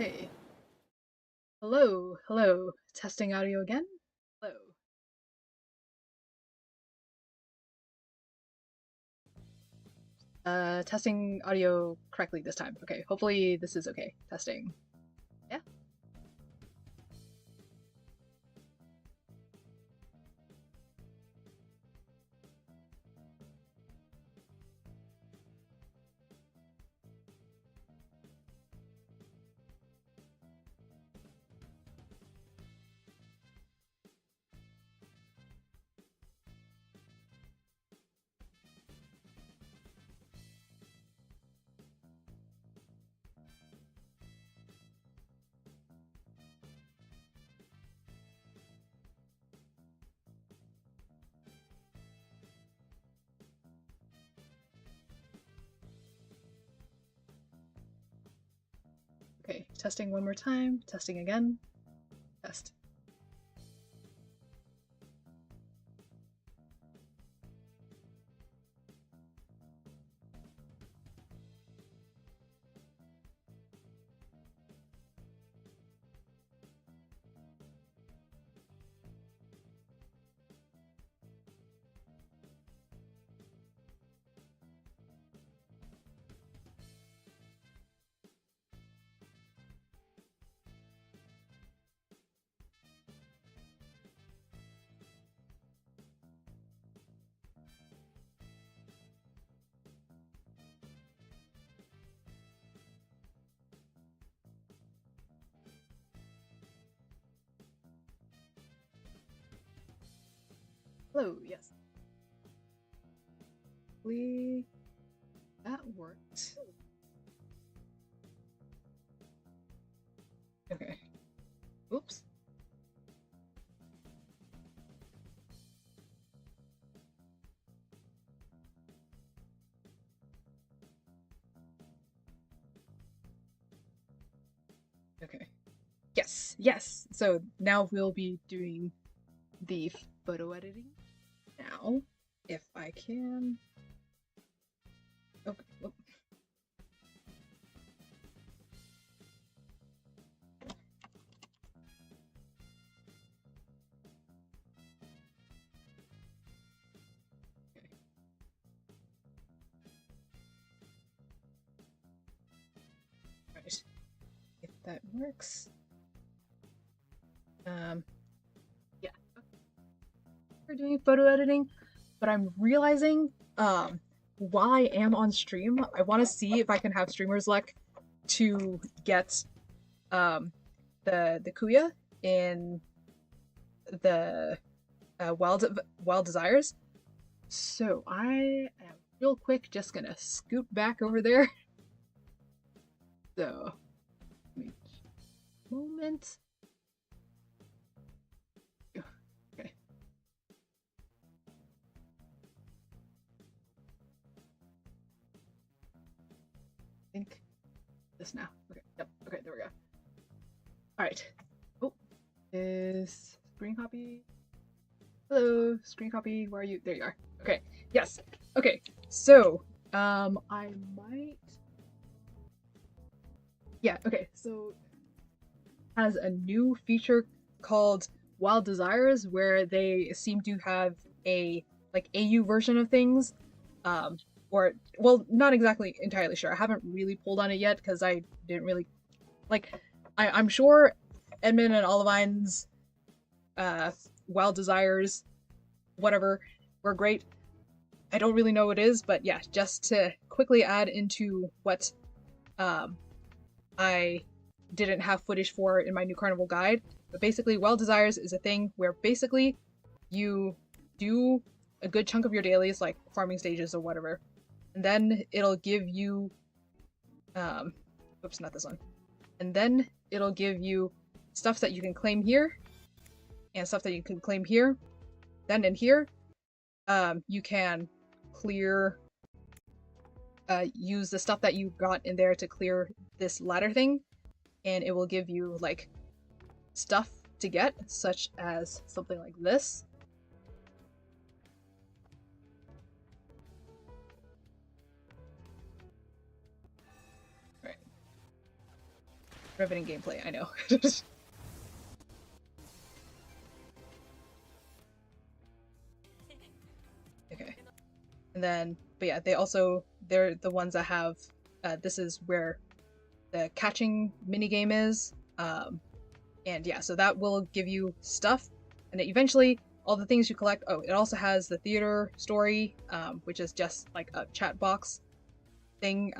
Okay. Hello, hello. Testing audio again. Hello. Testing audio correctly this time. Okay, hopefully this is okay. Testing. Yeah. Okay, testing one more time. Testing again. Test. Hello, yes. That worked. Okay. Oops. Okay. Yes, yes. So now we'll be doing the photo editing. Now, if I can. Okay. Whoop. Right. If that works. Yeah. We're doing photo editing, but I'm realizing while I am on stream, I want to see if I can have streamer's luck to get the Kuya in the Wild Desires. So I am real quick just gonna scoot back over there. So, moment. Okay. I think this now. Okay. Yep. Okay. There we go. All right. Oh, is screen copy? Hello, screen copy. Where are you? There you are. Okay. Yes. Okay. So, I might. Yeah. Okay. So, has a new feature called Wild Desires, where they seem to have a like AU version of things, or well, not exactly entirely sure. I haven't really pulled on it yet because I didn't really like. I'm sure Edmund and Olivine's Wild Desires, whatever, were great. I don't really know what it is, but yeah, just to quickly add into what I didn't have footage for in my new carnival guide. But basically, Wild Desires is a thing where basically you do a good chunk of your dailies, like farming stages or whatever, and then it'll give you, oops, not this one. And then it'll give you stuff that you can claim here, and stuff that you can claim here. Then in here, you can clear, use the stuff that you got in there to clear this ladder thing, and it will give you like stuff to get, such as something like this. Right. Riveting gameplay, I know. Okay. And then, but yeah, they're the ones that have, this is where the catching minigame is. And yeah, so that will give you stuff. And eventually, all the things you collect, oh, it also has the theater story, which is just like a chat box thing.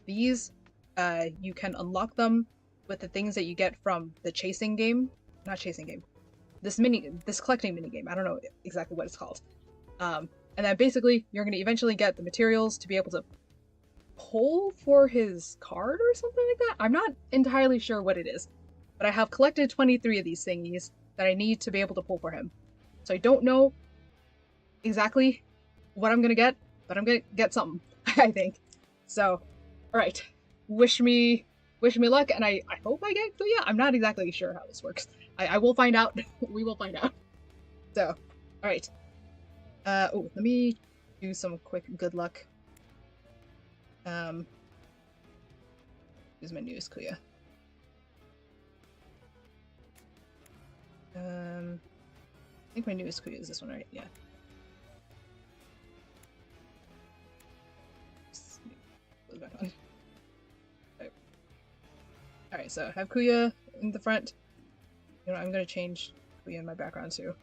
These, you can unlock them with the things that you get from the chasing game. Not chasing game. This collecting minigame. I don't know exactly what it's called. And then basically, you're going to eventually get the materials to be able to pull for his card or something like that. I'm not entirely sure what it is, but I have collected 23 of these thingies that I need to be able to pull for him. So I don't know exactly what I'm going to get, but I'm going to get something, I think. So, alright. Wish me luck, and I hope I get Kuya. I'm not exactly sure how this works. I will find out. We will find out. So, alright. Oh, let me do some quick good luck. Here's my newest Kuya. I think my newest Kuya is this one, right? Yeah. Put it back on. Alright, so I have Kuya in the front. You know, I'm gonna change Kuya in my background too.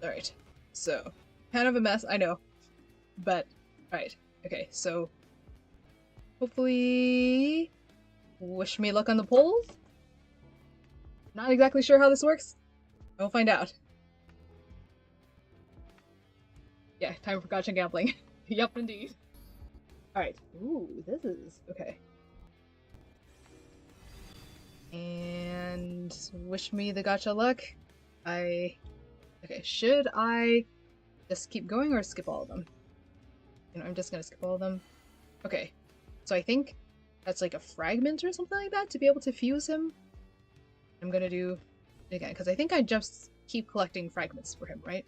Alright, so, kind of a mess, I know. But, alright, okay, so, hopefully, wish me luck on the polls? Not exactly sure how this works. We'll find out. Yeah, time for gotcha gambling. Yup, indeed. Alright, ooh, this is, okay. And wish me the gotcha luck. Okay, should I just keep going or skip all of them? You know, I'm just gonna skip all of them. Okay, so I think that's like a fragment or something like that to be able to fuse him. I'm gonna do it again, because I think I just keep collecting fragments for him, right?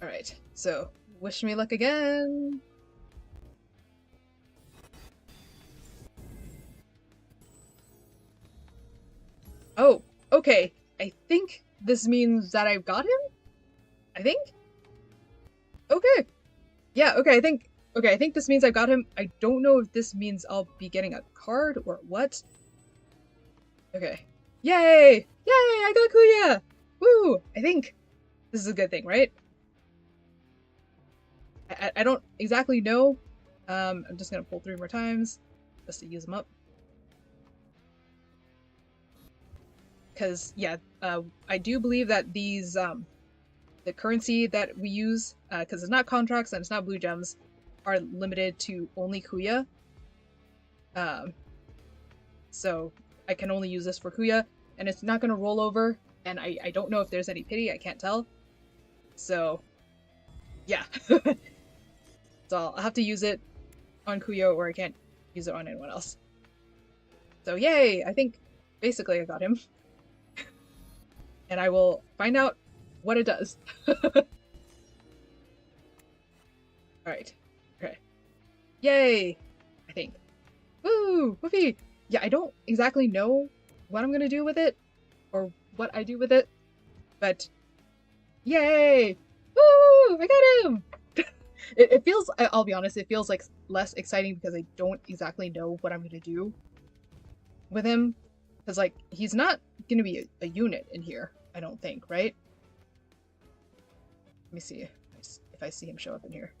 Alright, so wish me luck again. Oh, okay. I think this means that I've got him? I think? Okay. Yeah, okay, I think this means I've got him. I don't know if this means I'll be getting a card or what. Okay. Yay! Yay! I got Kuya! Woo! I think this is a good thing, right? I don't exactly know. I'm just gonna pull 3 more times just to use them up. Because, yeah, I do believe that these, the currency that we use, because it's not contracts and it's not blue gems, are limited to only Kuya. So I can only use this for Kuya, and it's not going to roll over, and I don't know if there's any pity, I can't tell. So, yeah. So I'll have to use it on Kuya, or I can't use it on anyone else. So yay! I think basically I got him. And I will find out what it does. Alright. Okay. Yay! I think. Woo! Whoopee! Yeah, I don't exactly know what I'm gonna do with it, or what I do with it, but yay! Woo! I got him! It feels, I'll be honest, it feels like less exciting because I don't exactly know what I'm gonna do with him. Because, like, he's not gonna be a unit in here, I don't think, right? Let me see if I see him show up in here.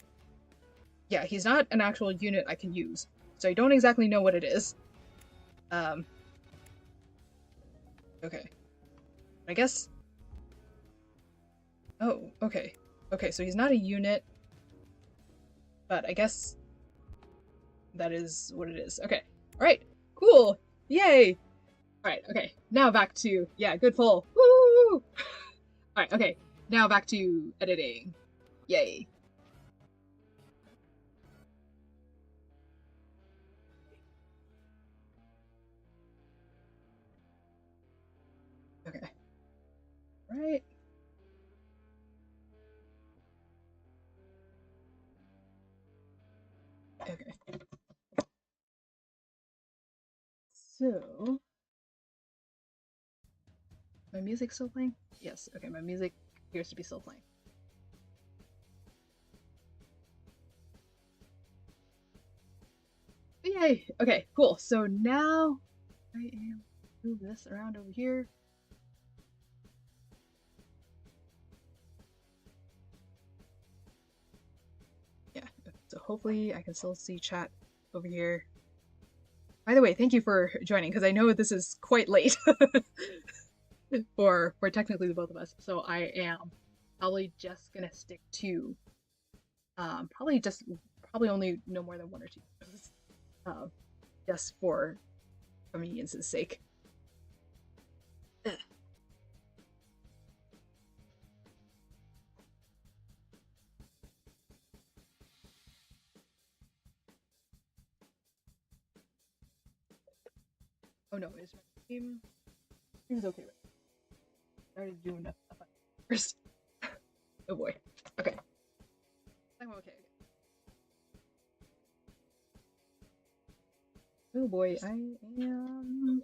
Yeah, he's not an actual unit I can use, so I don't exactly know what it is. Okay. I guess... Oh, okay. Okay, so he's not a unit, but I guess that is what it is. Okay. Alright, cool! Yay! Alright, okay. Now back to... Yeah, good pull. Woo! Alright, okay. Now back to editing. Yay. Okay. Right. So, my music still playing? Yes, okay, my music appears to be still playing. Yay! Okay, cool. So now I am move this around over here. Yeah, so hopefully I can still see chat over here. By the way, thank you for joining, because I know this is quite late for technically the both of us. So I am probably just gonna stick to probably only no more than one or two videos, just for convenience's sake. Oh no, is my game? Seems okay. Right? Started doing a fun first. Oh boy. Okay. I'm okay. Oh boy, I am.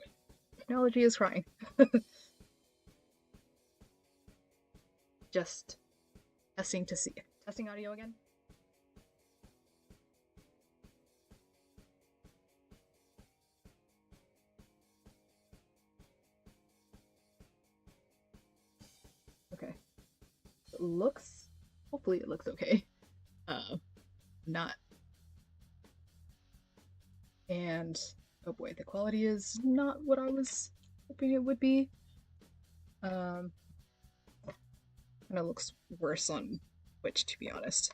Technology is crying. Just testing to see. Testing audio again. Okay. It looks. Hopefully, it looks okay. Not. And oh boy, the quality is not what I was hoping it would be. Kind of looks worse on Twitch, to be honest.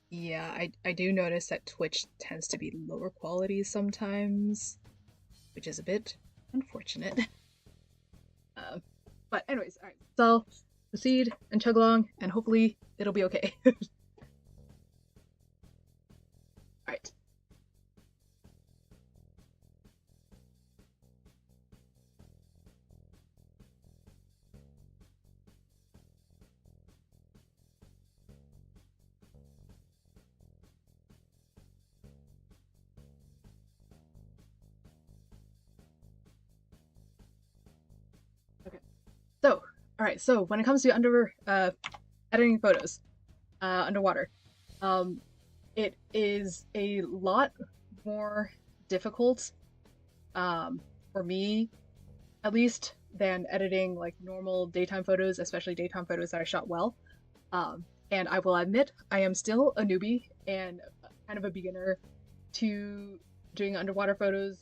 Yeah, I do notice that Twitch tends to be lower quality sometimes, which is a bit unfortunate. But anyways, all right. So proceed and chug along, and hopefully it'll be okay. All right. Okay. So, all right. So when it comes to editing photos underwater, it is a lot more difficult for me, at least, than editing like normal daytime photos, especially daytime photos that I shot well. And I will admit, I am still a newbie and kind of a beginner to doing underwater photos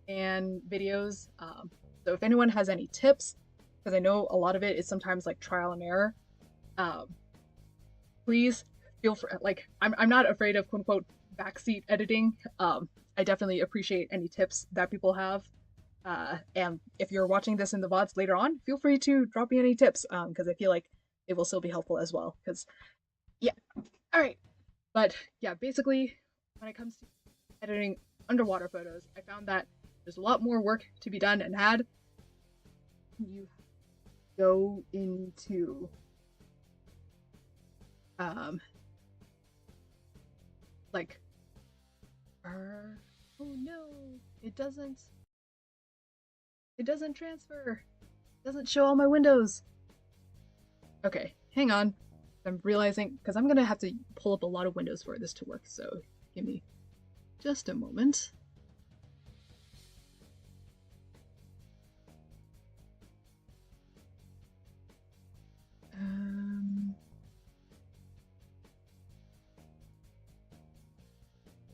and videos. So if anyone has any tips, because I know a lot of it is sometimes like trial and error, um, please feel free. Like I'm not afraid of quote unquote backseat editing. I definitely appreciate any tips that people have. And if you're watching this in the VODs later on, feel free to drop me any tips because I feel like it will still be helpful as well. Because, yeah. All right. But yeah, basically, when it comes to editing underwater photos, I found that there's a lot more work to be done and had. You go into like oh no, it doesn't transfer. It doesn't show all my windows. Okay, hang on. I'm realizing because I'm gonna have to pull up a lot of windows for this to work, so give me just a moment.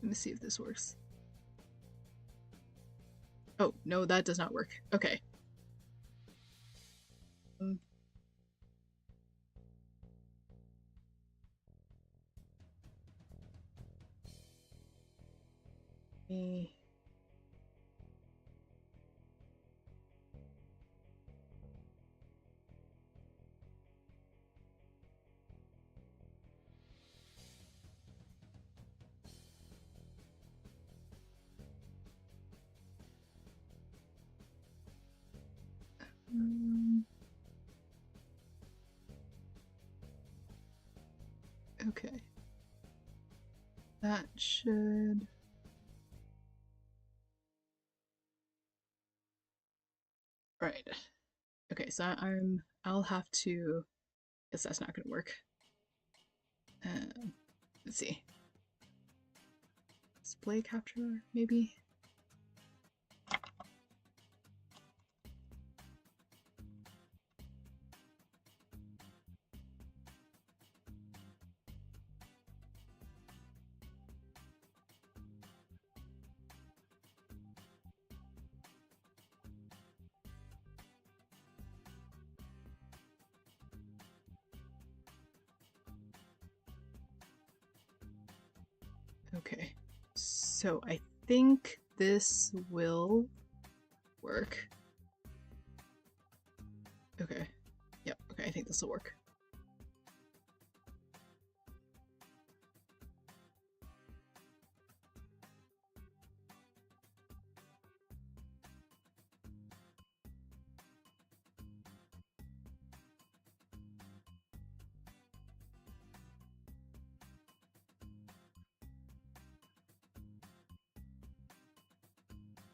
Let me see if this works. Oh, no, that does not work. Okay. Me. Okay. That should... Right. Okay, so I'll have to... Guess that's not gonna work. Let's see. Display capture, maybe? Okay, so I think this will work. Okay, yep, okay, I think this will work.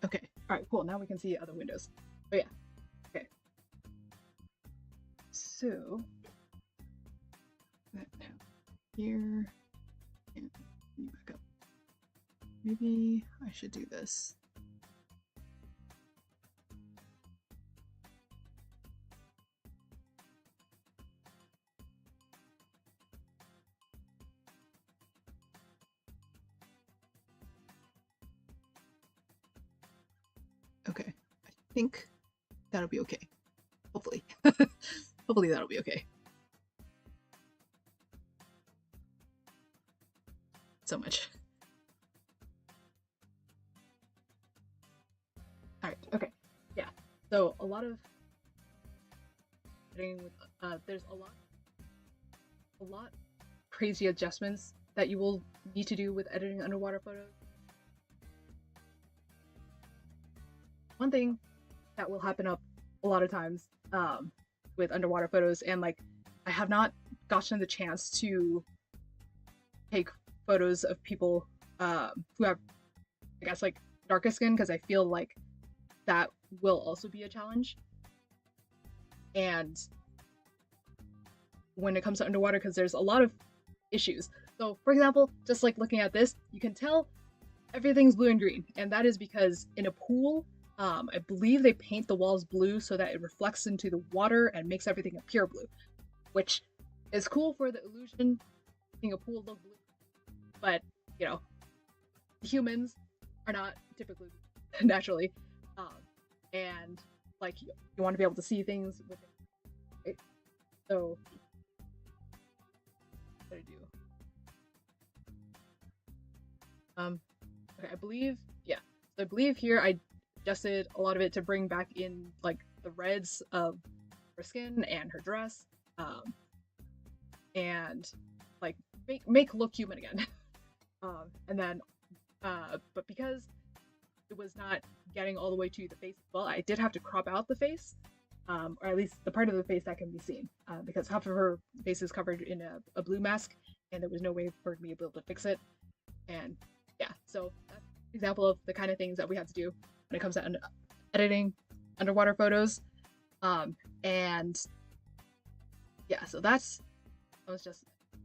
Okay, alright, cool, now we can see other windows. Oh yeah, okay. So, here, and back up. Maybe I should do this. Okay, I think that'll be okay. Hopefully. Hopefully that'll be okay. So much. Alright, okay. Yeah. So a lot of there's a lot crazy adjustments that you will need to do with editing underwater photos. One thing that will happen up a lot of times with underwater photos, and like I have not gotten the chance to take photos of people who have, I guess, like darker skin, because I feel like that will also be a challenge. And when it comes to underwater, because there's a lot of issues. So, for example, just like looking at this, you can tell everything's blue and green, and that is because in a pool, I believe they paint the walls blue so that it reflects into the water and makes everything appear blue, which is cool for the illusion, making a pool look blue. But, you know, humans are not typically naturally, and like you want to be able to see things with it, right? So, what do I do? Okay, I believe, yeah. So I believe here I adjusted a lot of it to bring back in like the reds of her skin and her dress, and like make look human again. And then, but because it was not getting all the way to the face as well, I did have to crop out the face, or at least the part of the face that can be seen, because half of her face is covered in a blue mask, and there was no way for me to be able to fix it. And yeah, so that's an example of the kind of things that we have to do when it comes to editing underwater photos. And yeah, so that was just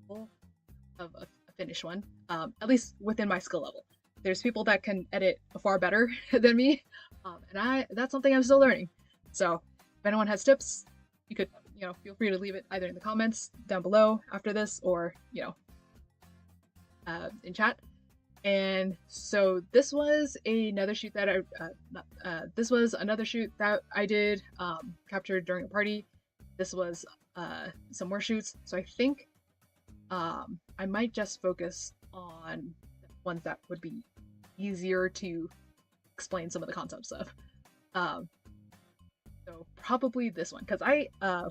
of a finished one, at least within my skill level. There's people that can edit far better than me, and that's something I'm still learning. So if anyone has tips, you could, feel free to leave it either in the comments down below after this, or, in chat. And so this was another shoot that this was another shoot that I did, captured during a party. This was some more shoots. So I think I might just focus on ones that would be easier to explain some of the concepts of. So probably this one, because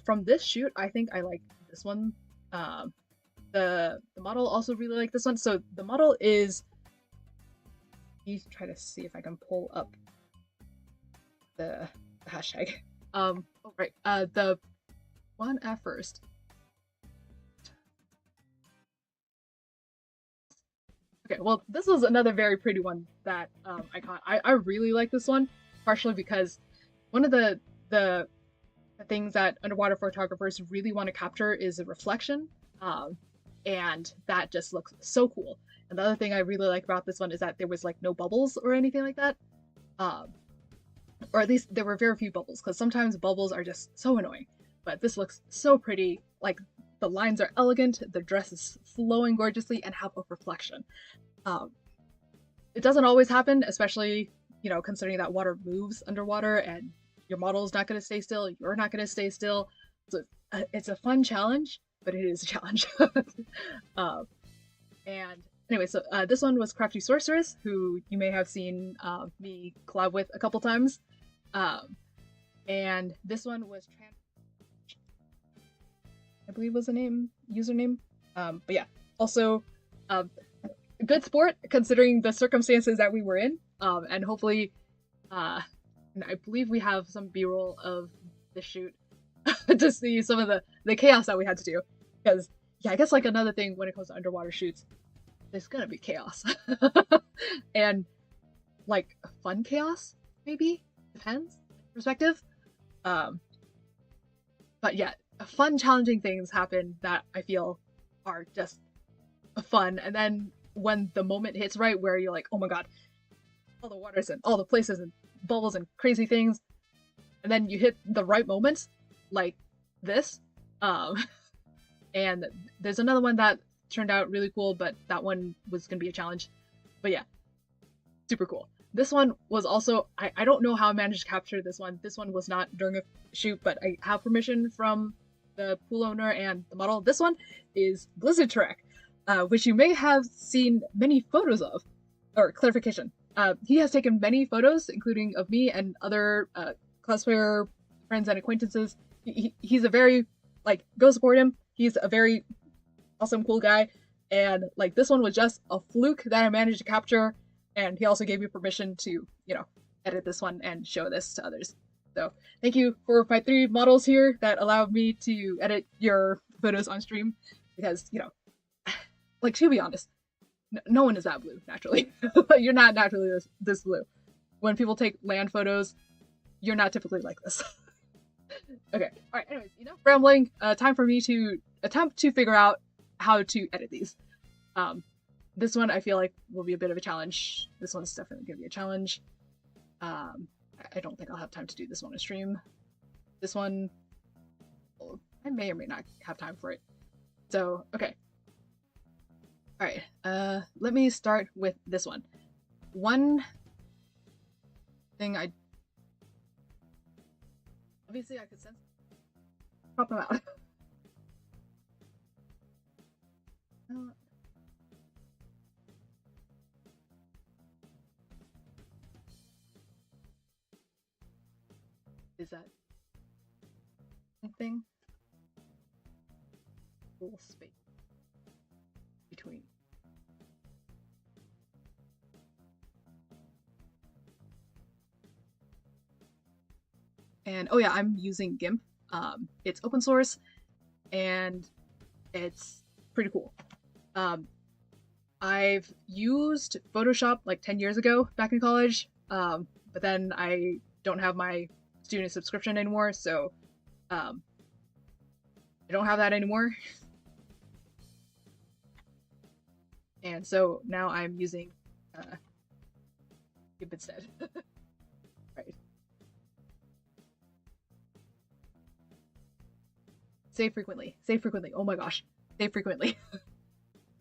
from this shoot, I think I like this one. The model also really liked this one. So the model is, let me try to see if I can pull up the hashtag. Oh, right. The one at first Okay, well, this was another very pretty one that I caught. I really like this one, partially because one of the things that underwater photographers really want to capture is a reflection, um, and that just looks so cool. And the other thing I really like about this one is that there was like no bubbles or anything like that, um, or at least there were very few bubbles because sometimes bubbles are just so annoying. But this looks so pretty. Like the lines are elegant, the dress is flowing gorgeously, and have a reflection. Um, it doesn't always happen, especially, considering that water moves underwater and your model is not going to stay still, you're not going to stay still. So it's a fun challenge, but it is a challenge. um, and anyway, so this one was Crafty Sorceress, who you may have seen me collab with a couple times. And this one was I believe was the username. But yeah, also good sport considering the circumstances that we were in. And hopefully, and I believe we have some B-roll of the shoot to see some of the chaos that we had to do. Because yeah, I guess like another thing when it comes to underwater shoots, there's gonna be chaos. And like fun chaos, maybe? Depends. Perspective. But yeah, fun, challenging things happen that I feel are just fun. And then when the moment hits right where you're like, oh my god, all the waters and all the places and bubbles and crazy things, and then you hit the right moment, like this. And there's another one that turned out really cool, but that one was gonna be a challenge. But yeah, super cool. This one was also, I don't know how I managed to capture this one. This one was not during a shoot, but I have permission from the pool owner and the model. This one is Blizzard which you may have seen many photos of, or clarification. He has taken many photos, including of me and other cosplayer friends and acquaintances. He's a very, like, go support him. He's a very awesome, cool guy. And, like, this one was just a fluke that I managed to capture. And he also gave me permission to, edit this one and show this to others. So thank you for my 3 models here that allowed me to edit your photos on stream. Because, like, to be honest, no one is that blue, naturally. You're not naturally this blue. When people take land photos, you're not typically like this. Okay, alright, anyways, rambling. Time for me to attempt to figure out how to edit these. This one I feel like will be a bit of a challenge. This one's definitely going to be a challenge. I don't think I'll have time to do this one on stream. This one, well, I may or may not have time for it. So, okay. Alright, let me start with this one. One thing obviously I could sense pop them out. Is that anything? Full space between. And oh yeah, I'm using GIMP. It's open source and it's pretty cool. I've used Photoshop like 10 years ago back in college, but then I don't have my student subscription anymore, so I don't have that anymore. And so now I'm using GIMP instead. Right. Save frequently. Save frequently. Oh my gosh. Save frequently.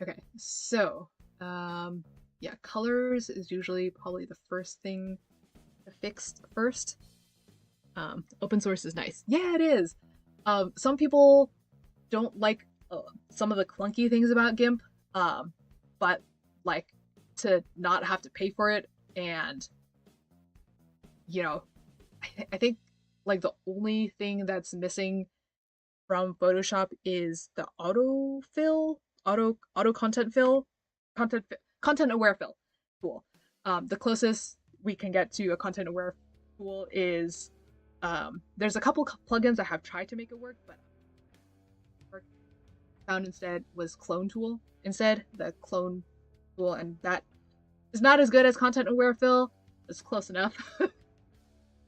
Okay, so yeah, colors is usually probably the first thing to fix first. Open source is nice. Yeah, it is. Some people don't like some of the clunky things about GIMP, but like to not have to pay for it, and I think like the only thing that's missing from Photoshop is the auto content aware fill tool. The closest we can get to a content aware tool is there's a couple plugins that have tried to make it work, but found instead was clone tool. Instead, the clone tool, and that is not as good as content-aware fill. It's close enough.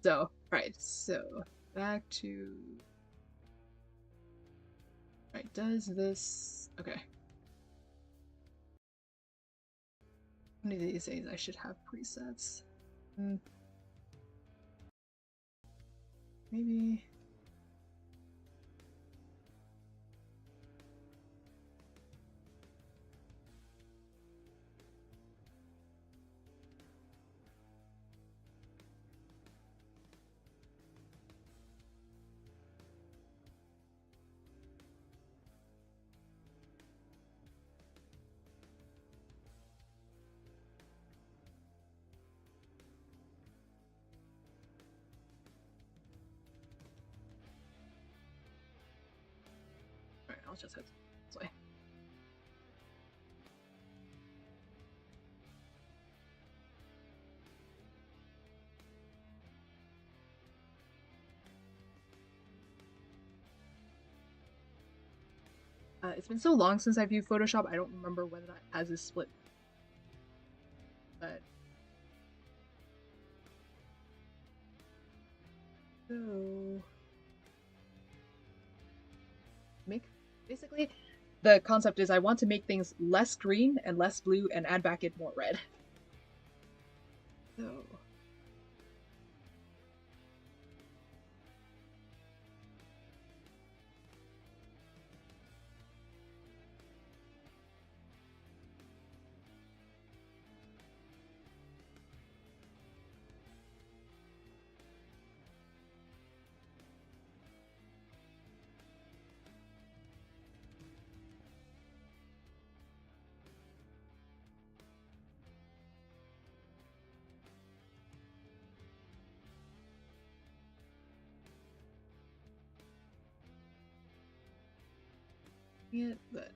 So, right, so back to... Right, does this... Okay. One of these days I should have presets. Maybe... Alright, I'll just head this way. It's been so long since I've used Photoshop, I don't remember whether that has a split. But... So... Basically, the concept is I want to make things less green and less blue and add back in more red. So... Yeah, but...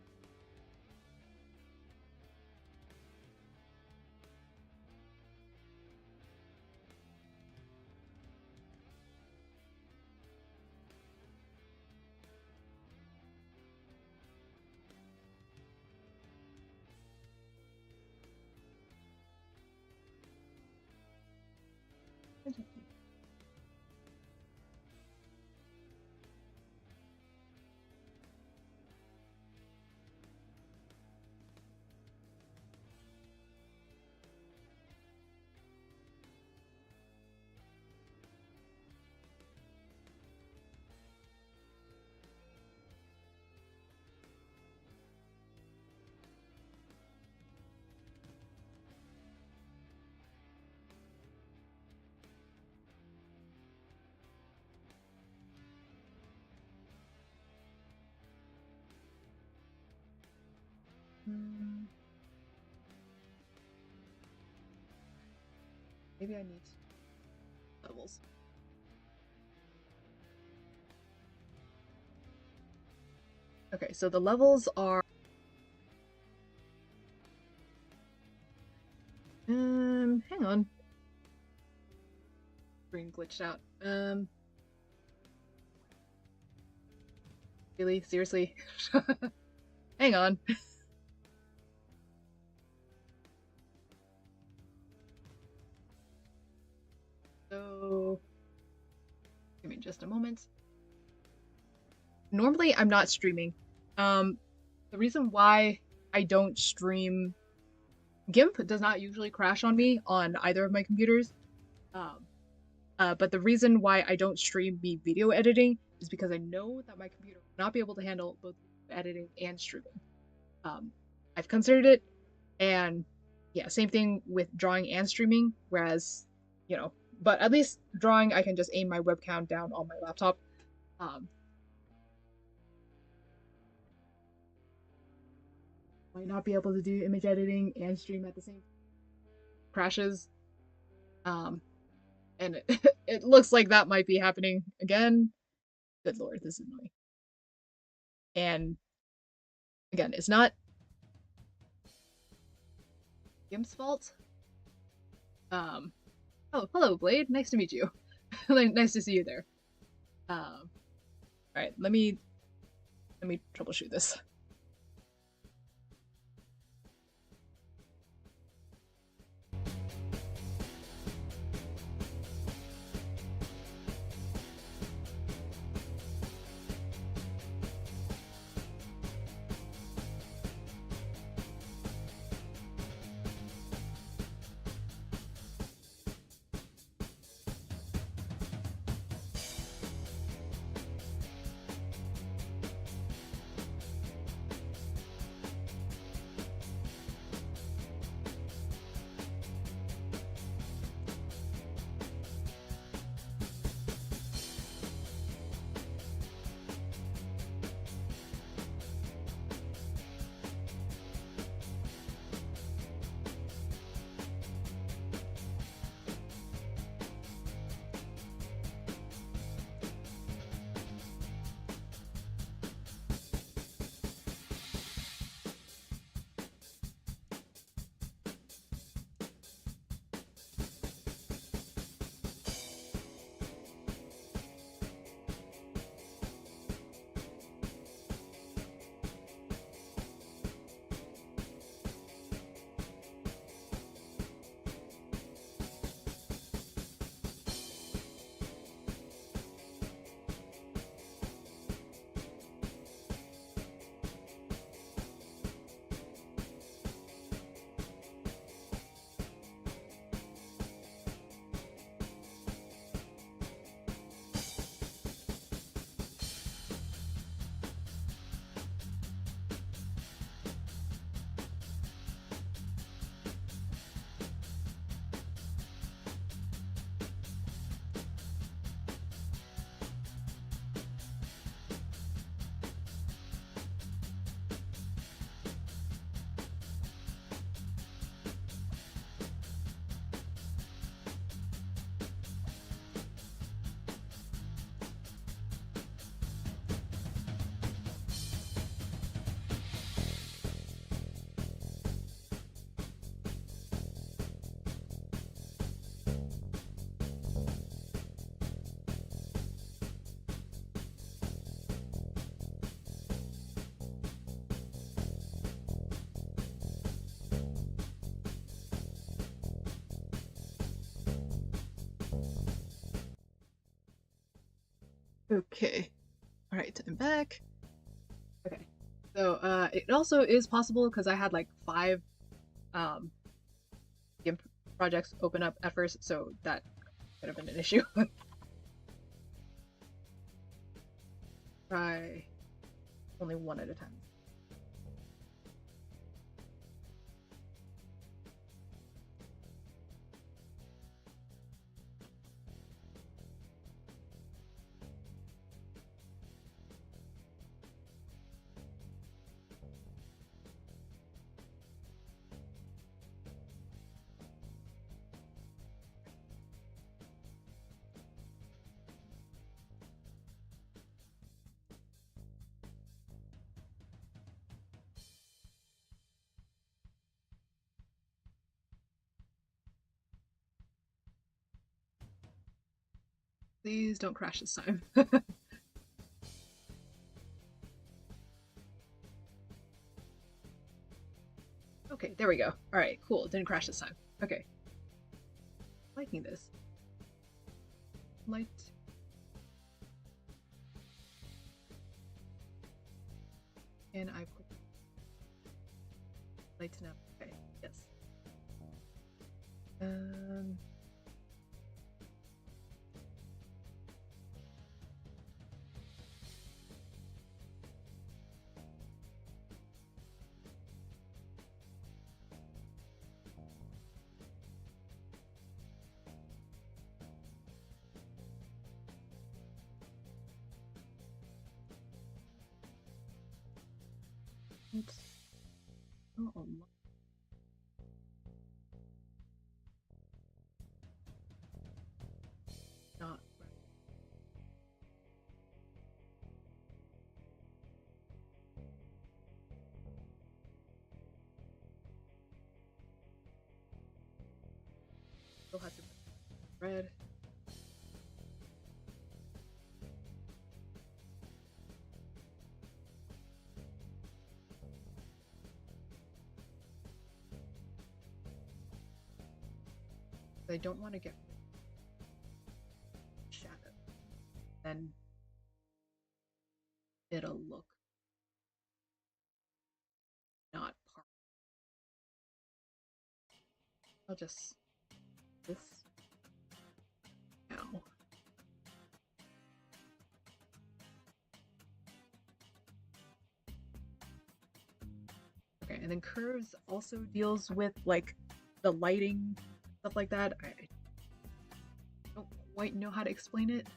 Maybe I need levels. Okay, so the levels are... hang on. Screen glitched out. Really? Seriously? Hang on. So... Give me just a moment. Normally, I'm not streaming. The reason why I don't stream... GIMP does not usually crash on me on either of my computers. But the reason why I don't stream me video editing is because I know that my computer will not be able to handle both editing and streaming. I've considered it, and yeah, same thing with drawing and streaming, whereas, you know, but at least drawing, I can just aim my webcam down on my laptop. Might not be able to do image editing and stream at the same crashes. And it looks like that might be happening again. Good lord, this is annoying. And again, it's not GIMP's fault. Oh, hello, Blade. Nice to meet you. Nice to see you there. Alright, let me troubleshoot this. Okay. All right, I'm back. Okay. So it also is possible because I had like 5 um GIMP projects open up at first, so that could have been an issue. Try only one at a time. Please don't crash this time. Okay, there we go. All right, cool. Didn't crash this time. Okay. Liking this. Light. And I put lighten up. Okay, yes. It's not a lot. Not right. Still have to red. I don't want to get shadow. Then it'll look not part. I'll just this now. Okay, and then curves also deals with like the lighting, stuff like that. I don't quite know how to explain it.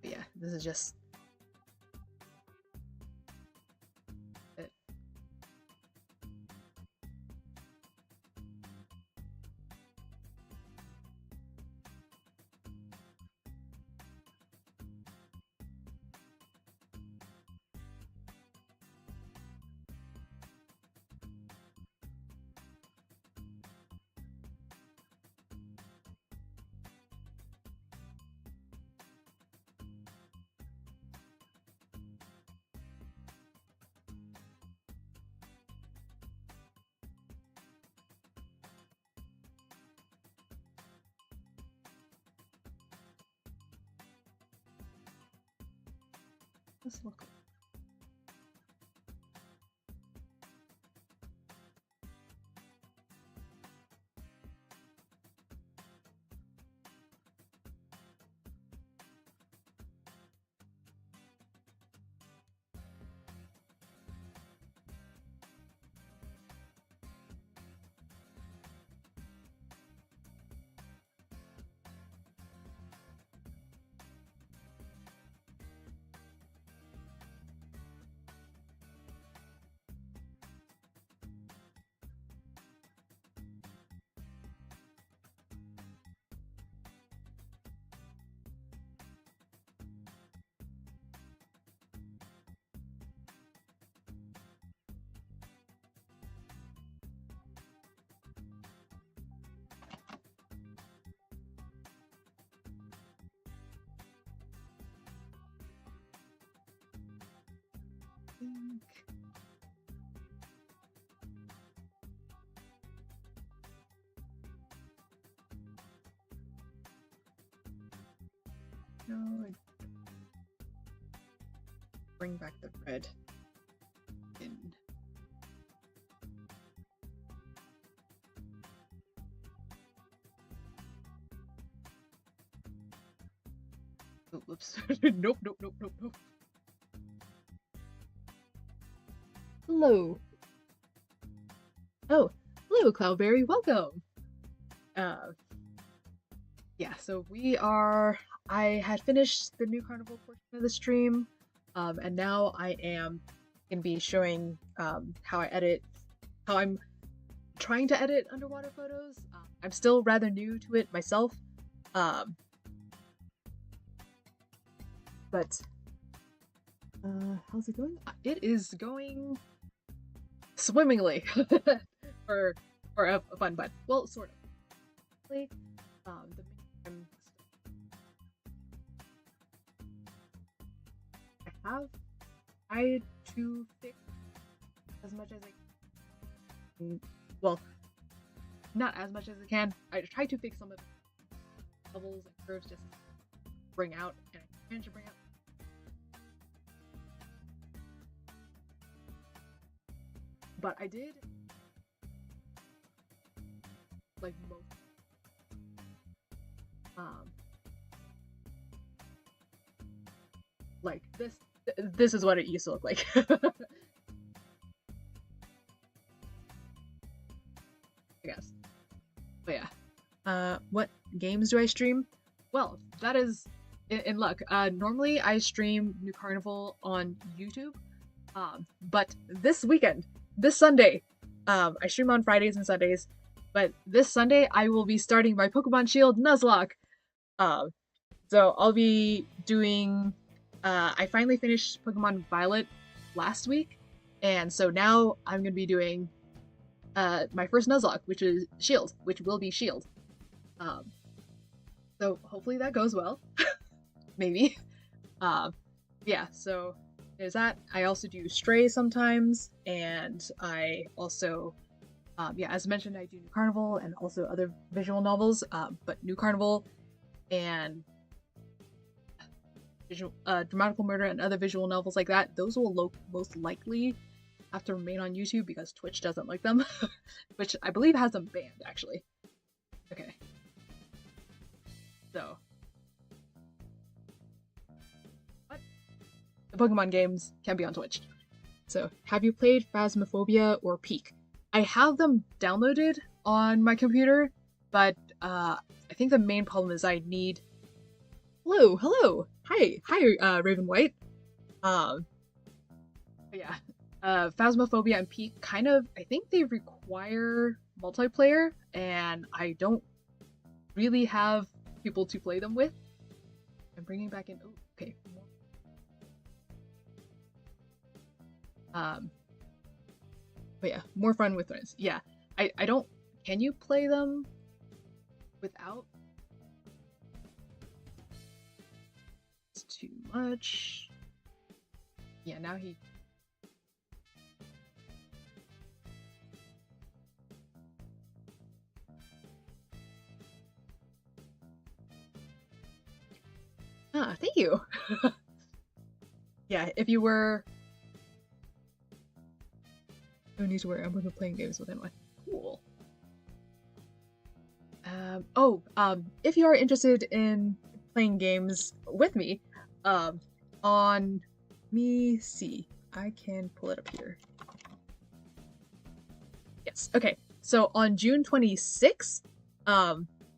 But yeah, this is just it. Let's look. think... No, bring back the red. Oh, whoops. Nope. Hello. Oh, hello, Cloudberry. Welcome. Yeah, so I had finished the new carnival portion of the stream, and now I am gonna be showing how I'm trying to edit underwater photos. I'm still rather new to it myself, but how's it going? It is going swimmingly for a fun, but well, sort of. I have tried to fix as much as I can. Well, not as much as I can. I tried to fix some of the bubbles and curves just to bring out, and I managed to bring out. But I did like most. Like this is what it used to look like. I guess. But yeah. What games do I stream? Well, that is in luck. Normally I stream New Carnival on YouTube. But this weekend, this Sunday, I stream on Fridays and Sundays, but this Sunday I will be starting my Pokemon Shield Nuzlocke. So I'll be doing I finally finished Pokemon Violet last week, and so now I'm gonna be doing my first Nuzlocke, which will be Shield. So hopefully that goes well. Maybe. Yeah, so there's that. I also do Stray sometimes, and I also yeah, as mentioned, I do New Carnival and also other visual novels, but New Carnival and Dramatical Murder and other visual novels like that, those will most likely have to remain on YouTube because Twitch doesn't like them, which I believe has them banned, actually. Okay. So. What? The Pokemon games can be on Twitch. So, have you played Phasmophobia or Peak? I have them downloaded on my computer, but I think the main problem is I need... Hello! Hi, Raven White. Yeah. Phasmophobia and Peak kind of, I think they require multiplayer, and I don't really have people to play them with. I'm bringing back in... Oh, okay. But yeah, more fun with friends. Yeah, I don't... Can you play them without? It's too much. Yeah, now he... Thank you! Yeah, if you were... No need to worry, I'm gonna be playing games with anyone. Cool. If you are interested in playing games with me, on... me see. I can pull it up here. Yes, okay. So on June 26th,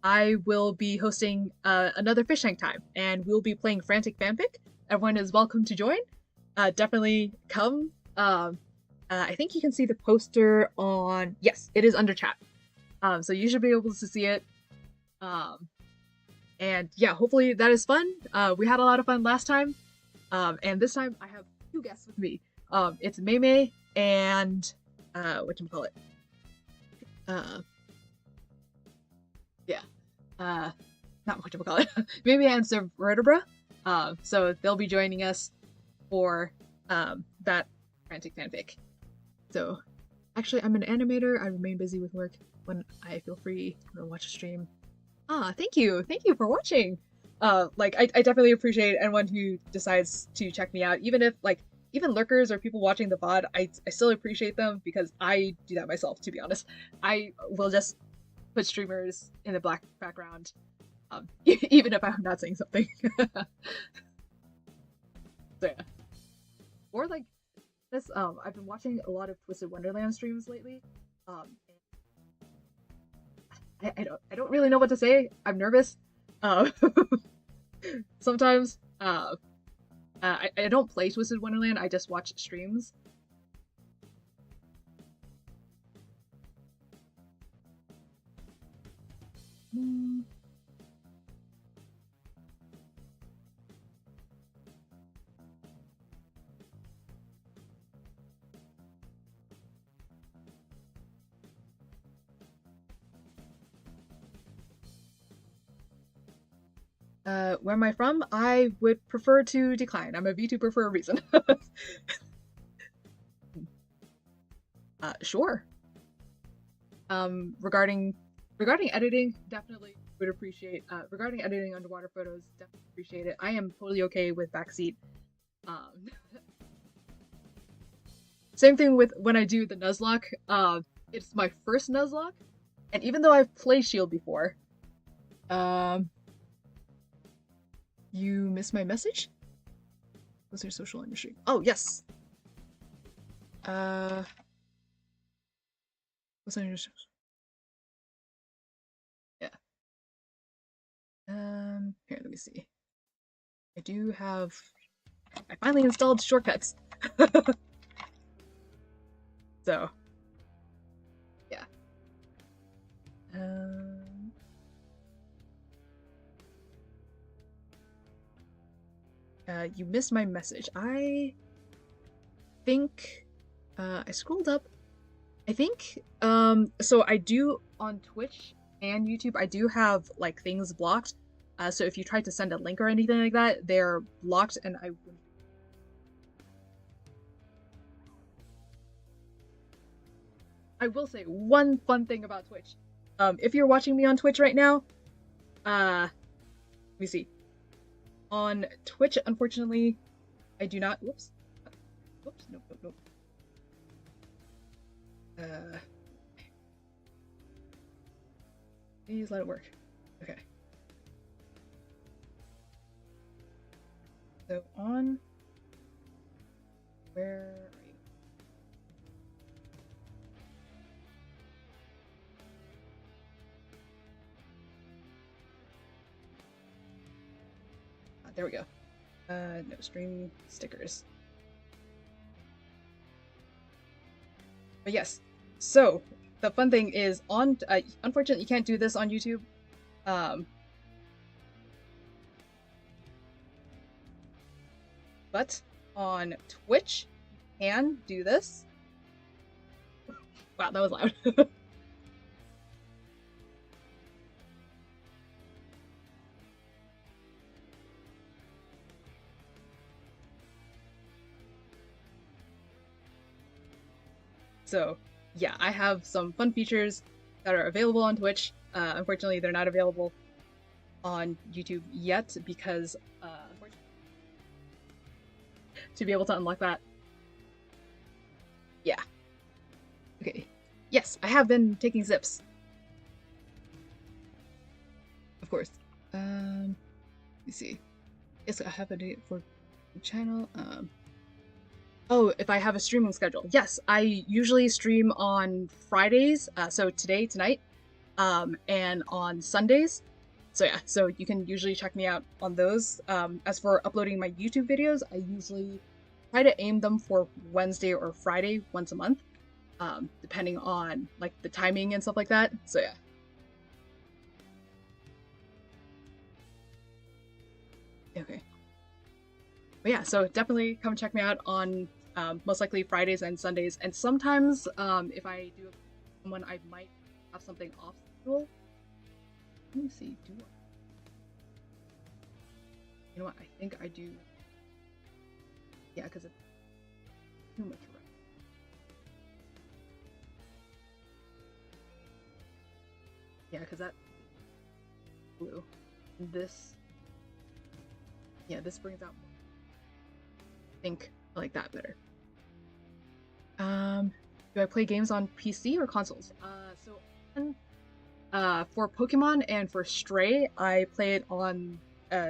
I will be hosting another Fish Tank time, and we'll be playing Frantic Fanfic. Everyone is welcome to join. Definitely come. I think you can see the poster on... Yes, it is under chat. So you should be able to see it. And yeah, hopefully that is fun. We had a lot of fun last time. And this time I have two guests with me. It's Maymay and... whatchamacallit? Yeah. Not whatchamacallit. Maymay and Vertebra. So they'll be joining us for that frantic fanfic. So, actually, I'm an animator. I remain busy with work when I feel free to watch a stream. Ah, thank you for watching. Like I definitely appreciate anyone who decides to check me out, even if like even lurkers or people watching the VOD. I still appreciate them because I do that myself. To be honest, I will just put streamers in the black background, even if I'm not saying something. So yeah. Or like this, I've been watching a lot of Twisted Wonderland streams lately. I don't really know what to say. I'm nervous. Uh, sometimes. I don't play Twisted Wonderland. I just watch streams. Where am I from? I would prefer to decline. I'm a VTuber for a reason. Sure. Regarding editing, definitely would appreciate. Regarding editing underwater photos, definitely appreciate it. I am totally okay with backseat. Same thing with when I do the Nuzlocke. It's my first Nuzlocke, and even though I've played Shield before, you missed my message? Was there social industry? Oh, yes. Was there industry? Yeah. Here, let me see. I do have... I finally installed shortcuts. So, yeah. You missed my message. I think I scrolled up. I think so I do on Twitch and YouTube, I do have like things blocked. So if you try to send a link or anything like that, they're blocked and I wouldn't. I will say one fun thing about Twitch. If you're watching me on Twitch right now, let me see. On Twitch, unfortunately, I do not. Whoops. Whoops. Nope. Nope. Nope. Please let it work. Okay. So on. Where are you? There we go. No stream stickers. But yes, so the fun thing is on. Unfortunately, you can't do this on YouTube. But on Twitch, you can do this. Wow, that was loud. So yeah, I have some fun features that are available on Twitch. Unfortunately, they're not available on YouTube yet because to be able to unlock that. Yeah. Okay. Yes, I have been taking zips. Of course. Let me see. Yes, I have a date for the channel. Oh, if I have a streaming schedule. Yes, I usually stream on Fridays, so tonight, and on Sundays. So yeah, so you can usually check me out on those. As for uploading my YouTube videos, I usually try to aim them for Wednesday or Friday once a month, depending on like the timing and stuff like that. So yeah. Okay. But yeah, so definitely come check me out on most likely Fridays and Sundays, and sometimes if I do someone, I might have something off schedule. Let me see. Do I? You know what? I think I do. Yeah, because it's too much. Yeah, because that blue. This, yeah, this brings out. I think I like that better. Do I play games on PC or consoles? For Pokemon and for Stray, I play it on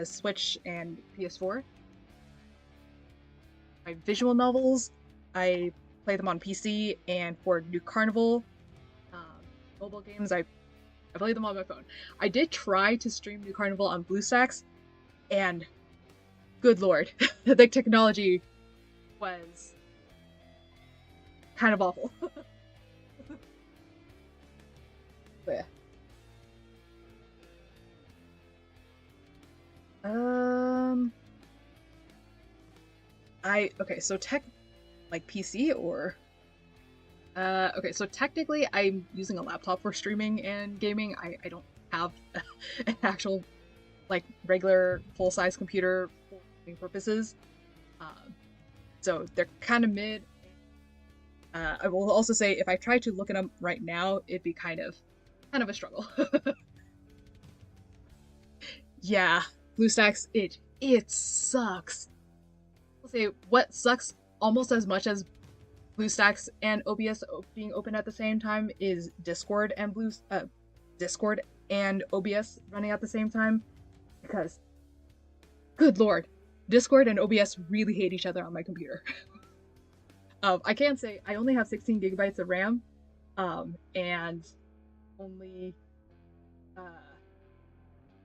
Switch and PS4. My visual novels, I play them on PC, and for New Carnival, mobile games, I play them on my phone. I did try to stream New Carnival on BlueStacks, and good lord, the technology was kind of awful. But yeah. Okay, so like PC or okay, so technically I'm using a laptop for streaming and gaming. I don't have an actual like regular full-size computer for gaming purposes. So they're kind of mid. I will also say if I try to look it up right now, it'd be kind of a struggle. Yeah, BlueStacks, it sucks. I'll say what sucks almost as much as BlueStacks and OBS being open at the same time is Discord and Discord and OBS running at the same time, because good lord, Discord and OBS really hate each other on my computer. I can say I only have 16 gigabytes of RAM, and only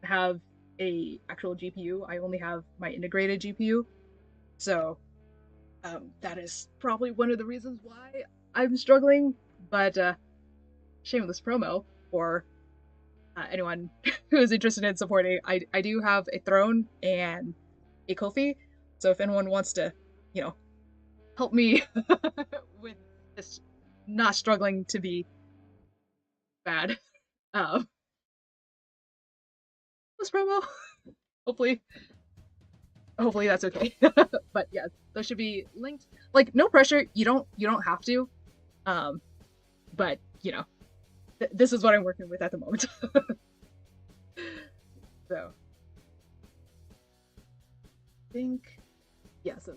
have a actual GPU. I only have my integrated GPU, so that is probably one of the reasons why I'm struggling. But shameless promo for anyone who is interested in supporting. I do have a throne and a Ko-fi, so if anyone wants to, help me with this not struggling to be bad, this promo. hopefully that's okay. But yeah, those should be linked. Like, no pressure. You don't have to. But this is what I'm working with at the moment. So I think so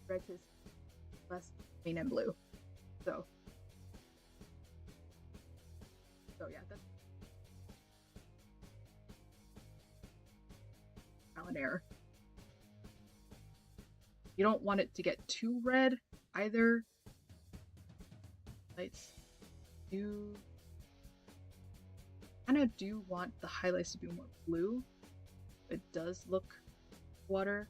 red is less green and blue. So yeah, that's an error. You don't want it to get too red either. Lights do want the highlights to be more blue. It does look water.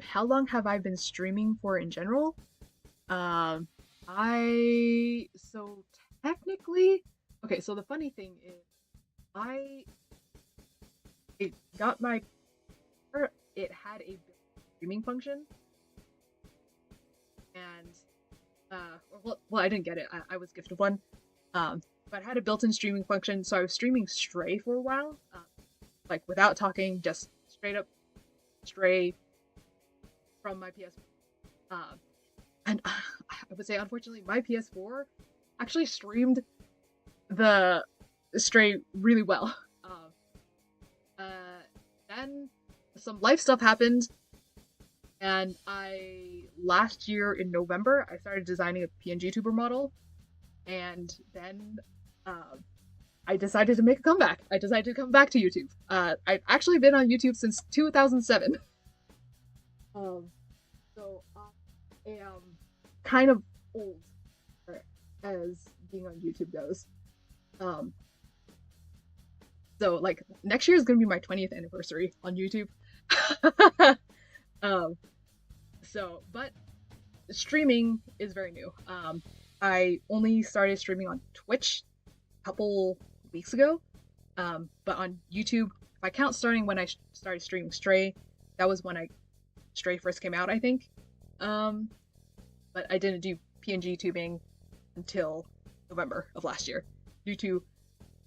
How long have I been streaming for in general? So technically, okay, so the funny thing is it got my, it had a streaming function, and well, I didn't get it. I was gifted one, but it had a built-in streaming function, so I was streaming Stray for a while, like without talking, just straight up Stray from my PS4. And I would say, unfortunately, my PS4 actually streamed the Stray really well. Then some life stuff happened, and last year in November, I started designing a Pngtuber model, and then I decided to make a comeback. I decided to come back to YouTube. I've actually been on YouTube since 2007. So I am kind of old as being on YouTube goes. So like next year is gonna be my 20th anniversary on YouTube. But streaming is very new. I only started streaming on Twitch a couple weeks ago. But on YouTube, if I count starting when I started streaming Stray, that was when I Stray first came out, I think. But I didn't do PNG tubing until November of last year due to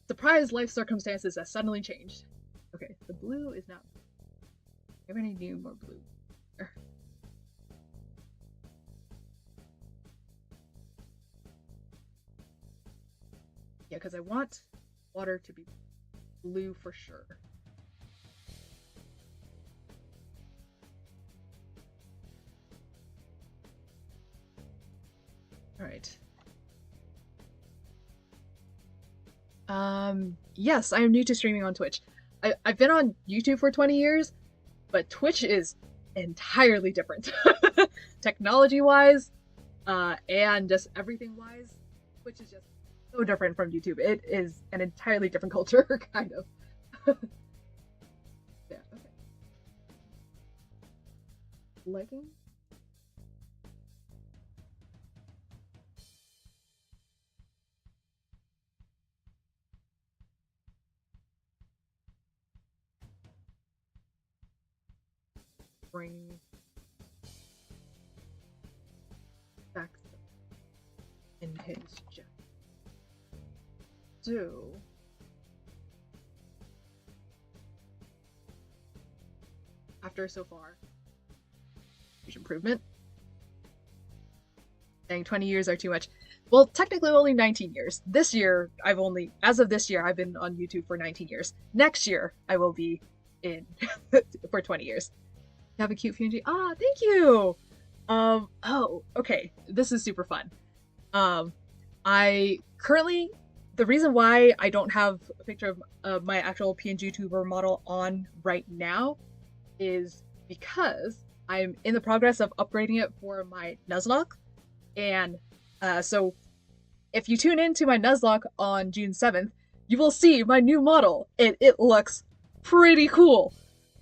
surprise life circumstances that suddenly changed. Okay, the blue is not. I really need more blue. Yeah, because I want water to be blue for sure. All right. Yes, I am new to streaming on Twitch. I've been on YouTube for 20 years, but Twitch is entirely different. Technology-wise, and just everything-wise, Twitch is just so different from YouTube. It is an entirely different culture, kind of. Yeah, okay. Leggings? Bring back in his jet. So after so far, huge improvement. Dang, 20 years are too much. Well, technically only 19 years. This year, as of this year, I've been on YouTube for 19 years. Next year, I will be in for 20 years. You have a cute PNG. Ah, thank you! Oh, okay. This is super fun. I currently, the reason why I don't have a picture of my actual Pngtuber model on right now is because I'm in the progress of upgrading it for my Nuzlocke. And so if you tune into my Nuzlocke on June 7th, you will see my new model. It looks pretty cool.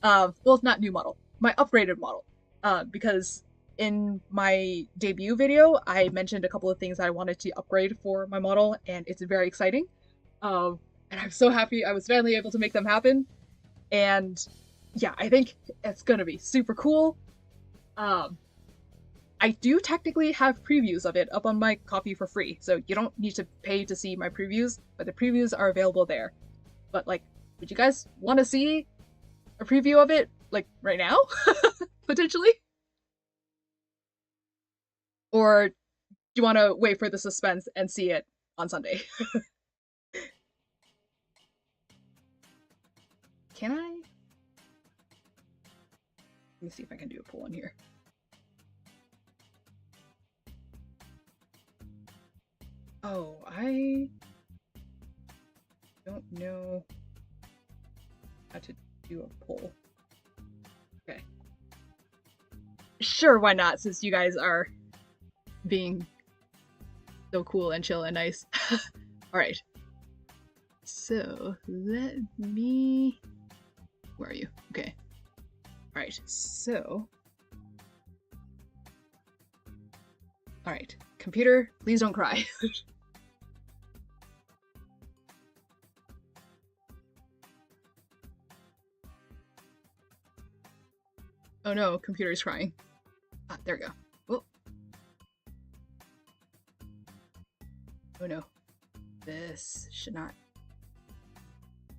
Well, not new model, my upgraded model. Because in my debut video, I mentioned a couple of things I wanted to upgrade for my model, and it's very exciting. And I'm so happy I was finally able to make them happen. And yeah, I think it's gonna be super cool. I do technically have previews of it up on my Ko-fi for free, so you don't need to pay to see my previews, but the previews are available there. But like, would you guys want to see a preview of it, like, right now? Potentially? Or do you want to wait for the suspense and see it on Sunday? Can I? Let me see if I can do a pull on here. Oh, I don't know how to do a poll. Okay. Sure, why not, since you guys are being so cool and chill and nice. Alright. So, let me... Where are you? Okay. Alright, so... Alright. Computer, please don't cry. Oh no, computer's crying. Ah, there we go. Oh. Oh no. This should not...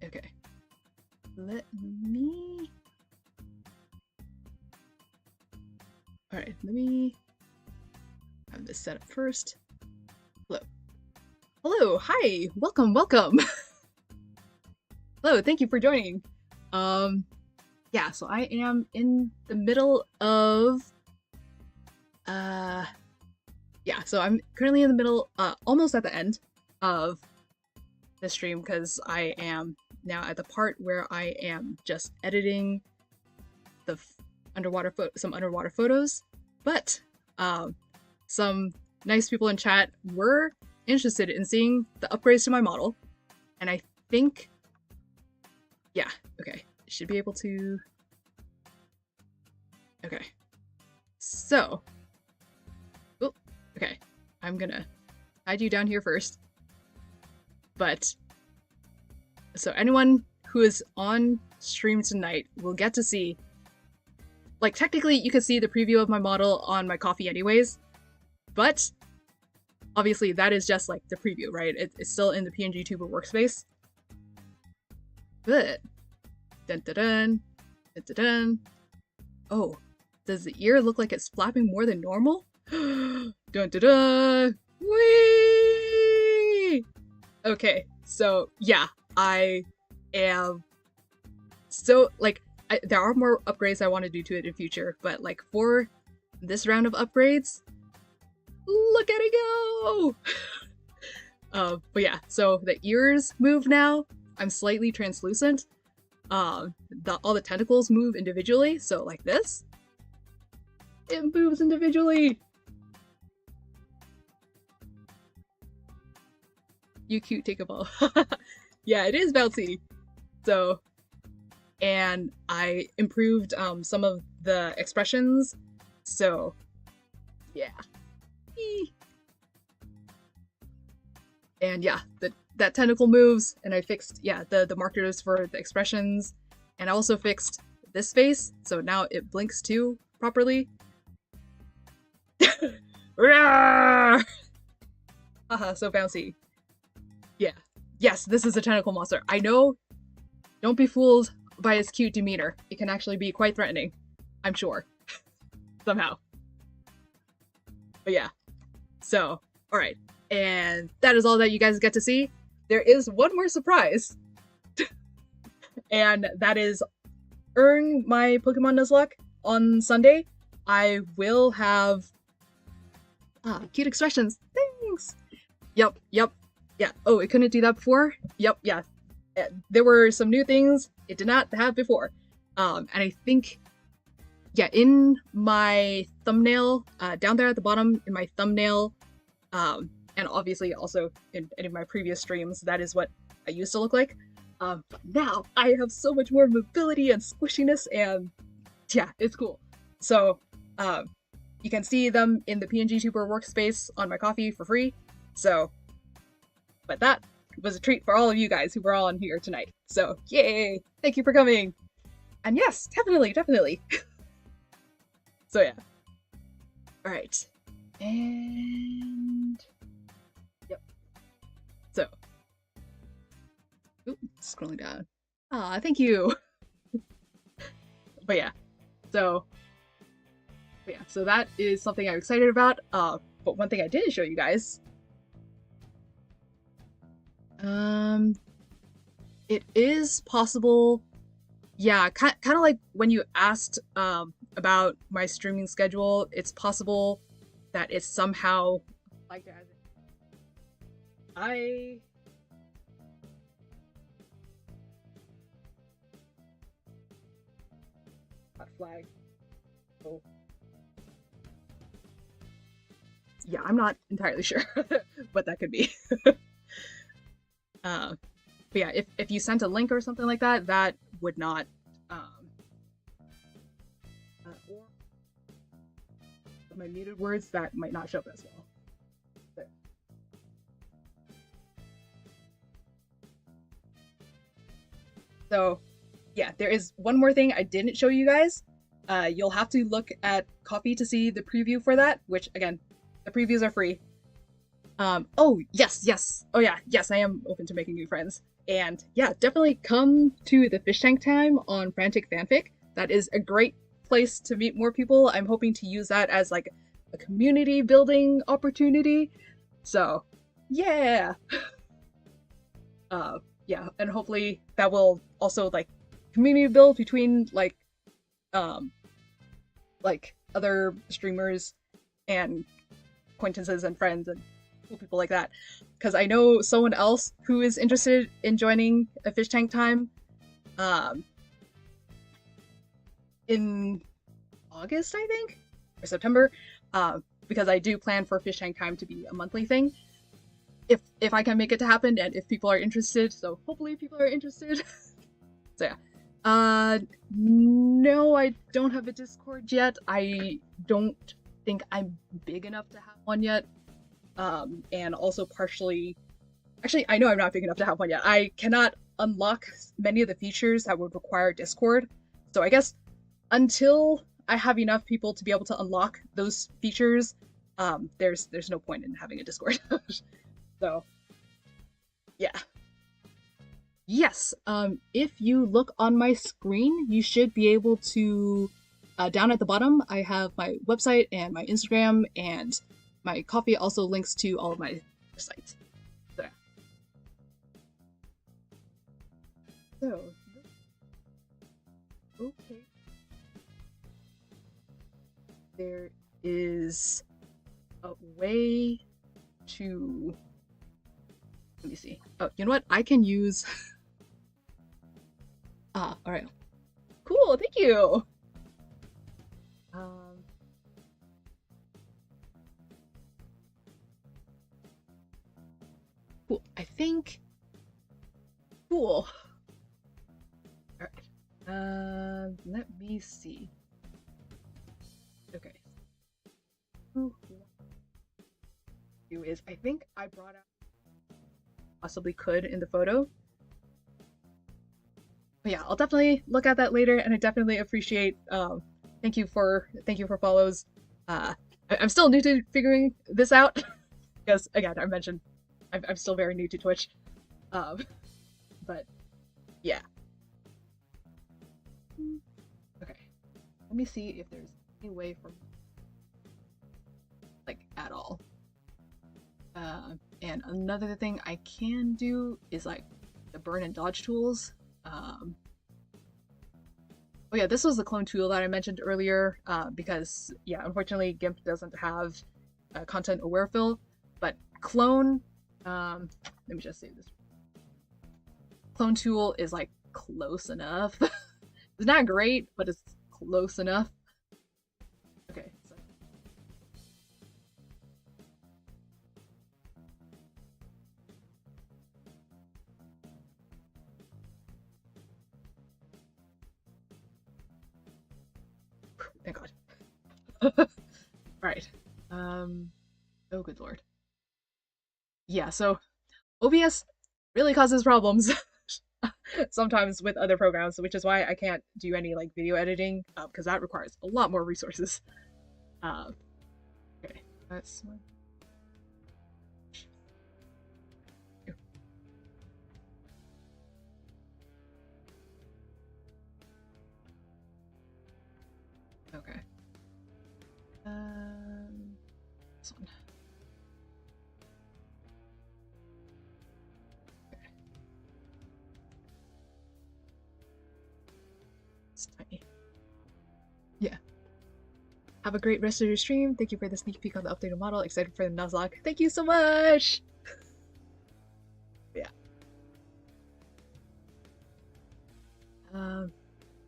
Okay. Let me... Alright, let me... have this set up first. Hello. Hello, hi, welcome, welcome. Hello, thank you for joining. Yeah, so I am in the middle of, yeah, so I'm currently in the middle, almost at the end of the stream, because I am now at the part where I am just editing the some underwater photos, but, some nice people in chat were interested in seeing the upgrades to my model, and I think, yeah, okay, should be able to, okay, so, oh, okay, I'm gonna hide you down here first, but, so anyone who is on stream tonight will get to see like technically you can see the preview of my model on my coffee anyways, but obviously that is just like the preview, right? It's still in the Pngtuber workspace. But dun dun dun dun dun dun. Oh, does the ear look like it's flapping more than normal? Dun dun dun! Whee! Okay, so yeah, I am so like there are more upgrades I want to do to it in future, but like for this round of upgrades, look at it go! But yeah, so the ears move now. I'm slightly translucent. All the tentacles move individually, so like this. It moves individually! You cute, take a ball. Yeah, it is bouncy. So, and I improved some of the expressions, so yeah. And yeah, that tentacle moves, and I fixed, yeah, the markers for the expressions, and I also fixed this face, so now it blinks too properly. Haha, so bouncy. Yeah. Yes, this is a tentacle monster. I know. Don't be fooled by its cute demeanor. It can actually be quite threatening. I'm sure. Somehow. But yeah. So, alright. And that is all that you guys get to see. There is one more surprise. And that is earn my Pokemon Nuzlocke on Sunday. I will have cute expressions. Thanks! Yep. Yeah. Oh, it couldn't do that before? Yep, yeah. There were some new things it did not have before. And I think, yeah, in my thumbnail, down there at the bottom in my thumbnail, and obviously also in any of my previous streams, that is what I used to look like. But now I have so much more mobility and squishiness, and yeah, it's cool. So, you can see them in the Pngtuber workspace on my coffee for free. So, but that was a treat for all of you guys who were all on here tonight. So, yay! Thank you for coming! And yes, definitely! So yeah. Alright. And... Yep. So. Oop, scrolling down. Ah, thank you! But yeah. So that is something I'm excited about. But one thing I didn't show you guys... it is possible, yeah, kind of like when you asked about my streaming schedule, it's possible that it's somehow like that. Hot flag. Oh. Yeah, I'm not entirely sure what that could be. But yeah, if you sent a link or something like that, that would not, or my muted words, that might not show up as well. But. So, yeah, there is one more thing I didn't show you guys. You'll have to look at Coffee to see the preview for that, which, again, the previews are free. Oh, yes. Oh, yeah, yes, I am open to making new friends. And yeah, definitely come to the Fish Tank Time on Frantic Fanfic. That is a great place to meet more people. I'm hoping to use that as like a community building opportunity. So, yeah. Yeah, and hopefully that will also like community build between like other streamers and acquaintances and friends and people like that, because I know someone else who is interested in joining a Fish Tank Time in August, I think, or September, because I do plan for Fish Tank Time to be a monthly thing, if I can make it to happen and if people are interested. So hopefully people are interested. So yeah, no, I don't have a Discord yet. I don't think I'm big enough to have one yet. And also partially, actually, I know I'm not big enough to have one yet. I cannot unlock many of the features that would require Discord. So I guess until I have enough people to be able to unlock those features, there's no point in having a Discord. So, yeah. Yes, if you look on my screen, you should be able to, down at the bottom, I have my website and my Instagram, and my Coffee also links to all of my sites. So, yeah. So, okay. There is a way to, let me see. Oh, you know what? I can use all right. Cool, thank you. Cool. I think. Cool. All right. Let me see. Okay. Do is I think I brought out possibly could in the photo. But yeah, I'll definitely look at that later, and I definitely appreciate. Thank you for follows. I'm still new to figuring this out because again, I mentioned I'm still very new to Twitch. But yeah. Okay, let me see if there's any way from like at all. And another thing I can do is like the burn and dodge tools. Oh yeah, this was the clone tool that I mentioned earlier, because yeah, unfortunately GIMP doesn't have content aware fill, but clone, let me just save this. Clone tool is like close enough. It's not great, but it's close enough. Okay. So. Thank God. Alright. Oh good lord. Yeah, so OBS really causes problems sometimes with other programs, which is why I can't do any like video editing, because that requires a lot more resources. Okay, that's one. Okay. This one. Okay. It's tiny. Yeah. Have a great rest of your stream. Thank you for the sneak peek on the updated model. Excited for the Nuzlocke. Thank you so much! Yeah.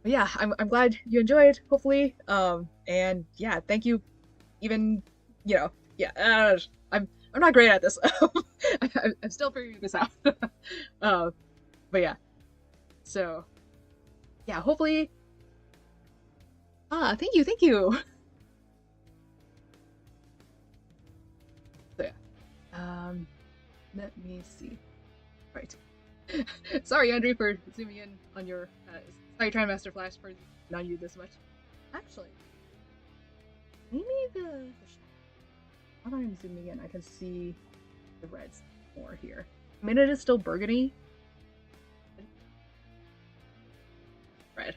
But yeah, I'm glad you enjoyed, hopefully. And yeah, thank you. Even, you know, yeah, I'm not great at this. I'm still figuring this out. But yeah. So yeah, hopefully. Thank you, thank you. So yeah. Let me see. Right. Sorry, Andrew, for zooming in on your Skytron Master Flash for not you this much. Actually, maybe the now that I'm zooming in, I can see the reds more here. I mean, it is still burgundy. Red.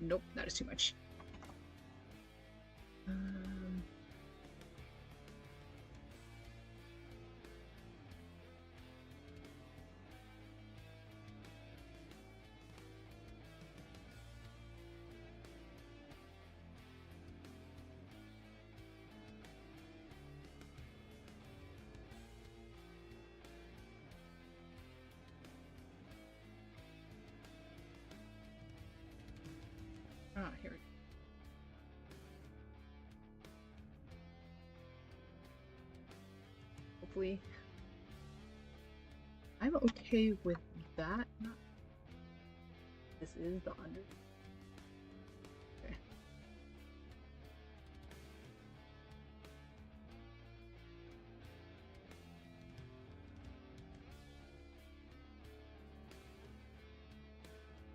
Nope, that is too much. Here we go. Hopefully. I'm okay with that. This is the under. Okay.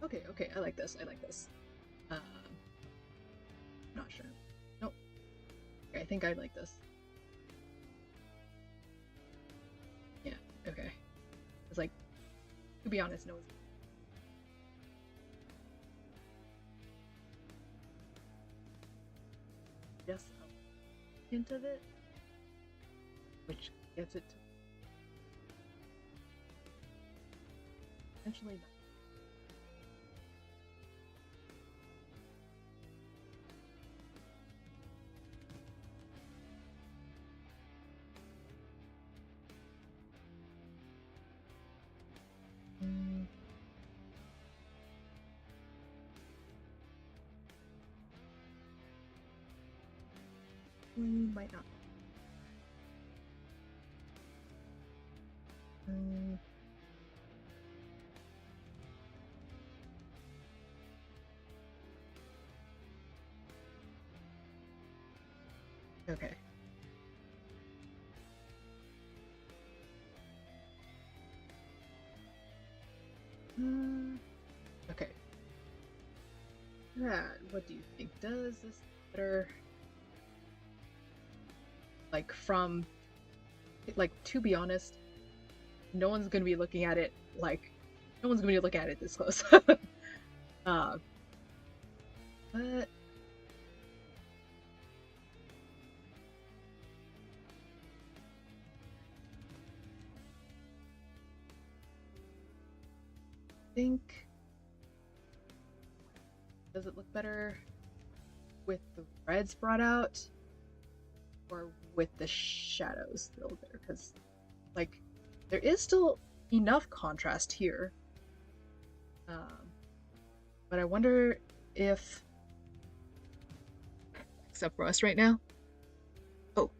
Okay, okay, I like this. I like this. Not sure. Nope. Okay, I think I like this. Yeah, okay. It's like, to be honest, no one's... Just a hint of it, which gets it to potentially not. Might not. Okay. Okay. What do you think? Does this better? Like, from... Like, to be honest, no one's gonna be looking at it, like... No one's gonna be looking at it this close. But... think... Does it look better with the reds brought out? Or with the shadows still there? Because, like, there is still enough contrast here. But I wonder if... Except for us right now. Oh,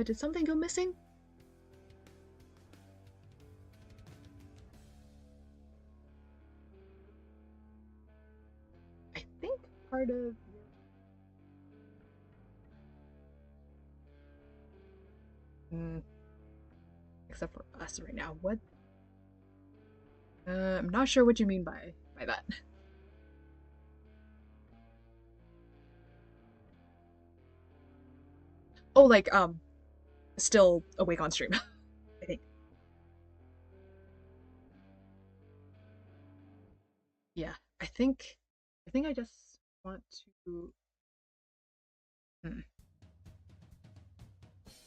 did something go missing? I think part of... Except for us right now. What? I'm not sure what you mean by that. Oh, like, still awake on stream, I think. Yeah, I think I just want to...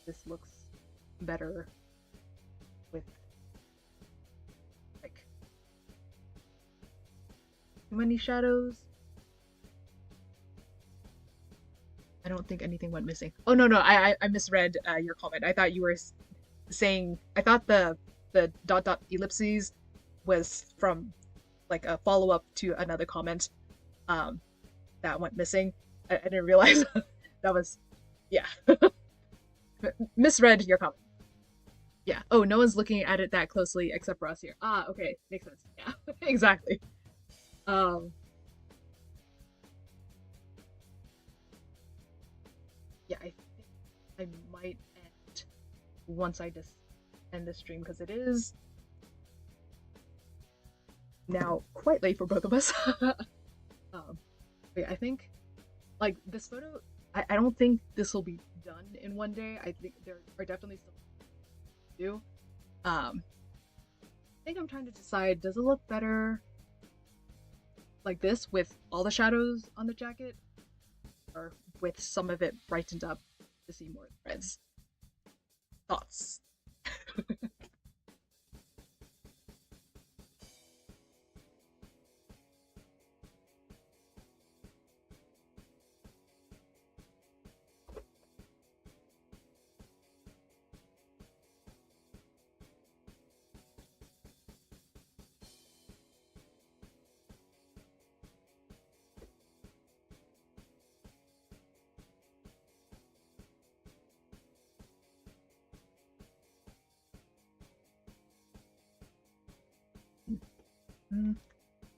This looks better with, like, too many shadows. I don't think anything went missing. Oh, no, I misread your comment. I thought you were saying... I thought the dot dot ellipses was from, like, a follow-up to another comment that went missing. I didn't realize that was... Yeah. Misread your comment. Yeah. Oh, no one's looking at it that closely except for us here. Ah, okay. Makes sense. Yeah, exactly. Yeah, I think I might end once I just end the stream because it is now quite late for both of us. Wait, I think, like, this photo, I don't think this will be done in one day. I think there are definitely still to do. I think I'm trying to decide, does it look better like this with all the shadows on the jacket, or with some of it brightened up to see more threads? Thoughts?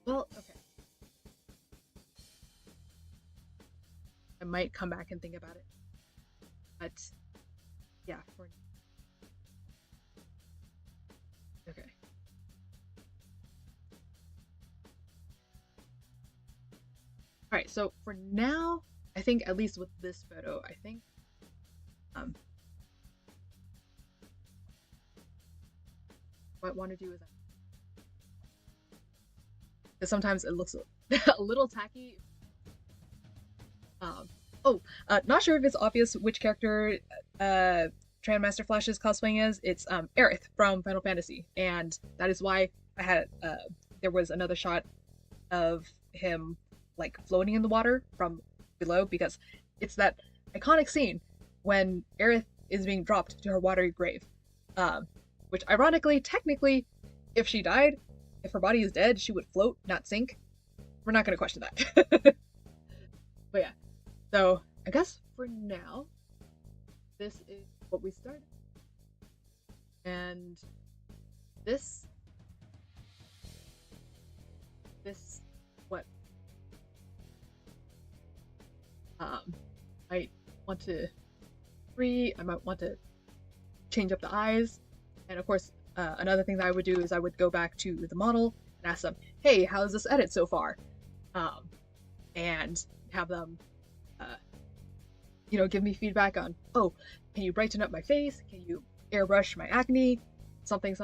Well, okay. I might come back and think about it. But, yeah, for... Okay. Alright, so for now, I think at least with this photo, I think what I want to do is, because sometimes it looks a little tacky. Not sure if it's obvious which character Master Flash is cosplaying as. It's Aerith from Final Fantasy, and that is why I had there was another shot of him like floating in the water from below, because it's that iconic scene when Aerith is being dropped to her watery grave. Which ironically, technically, if she died, if her body is dead, she would float, not sink. We're not going to question that. But yeah, so I guess for now, this is what we started. And this what might want to I might want to change up the eyes. And of course, another thing that I would do is I would go back to the model and ask them, hey, how's this edit so far? And have them, give me feedback on, oh, can you brighten up my face? Can you airbrush my acne? Something.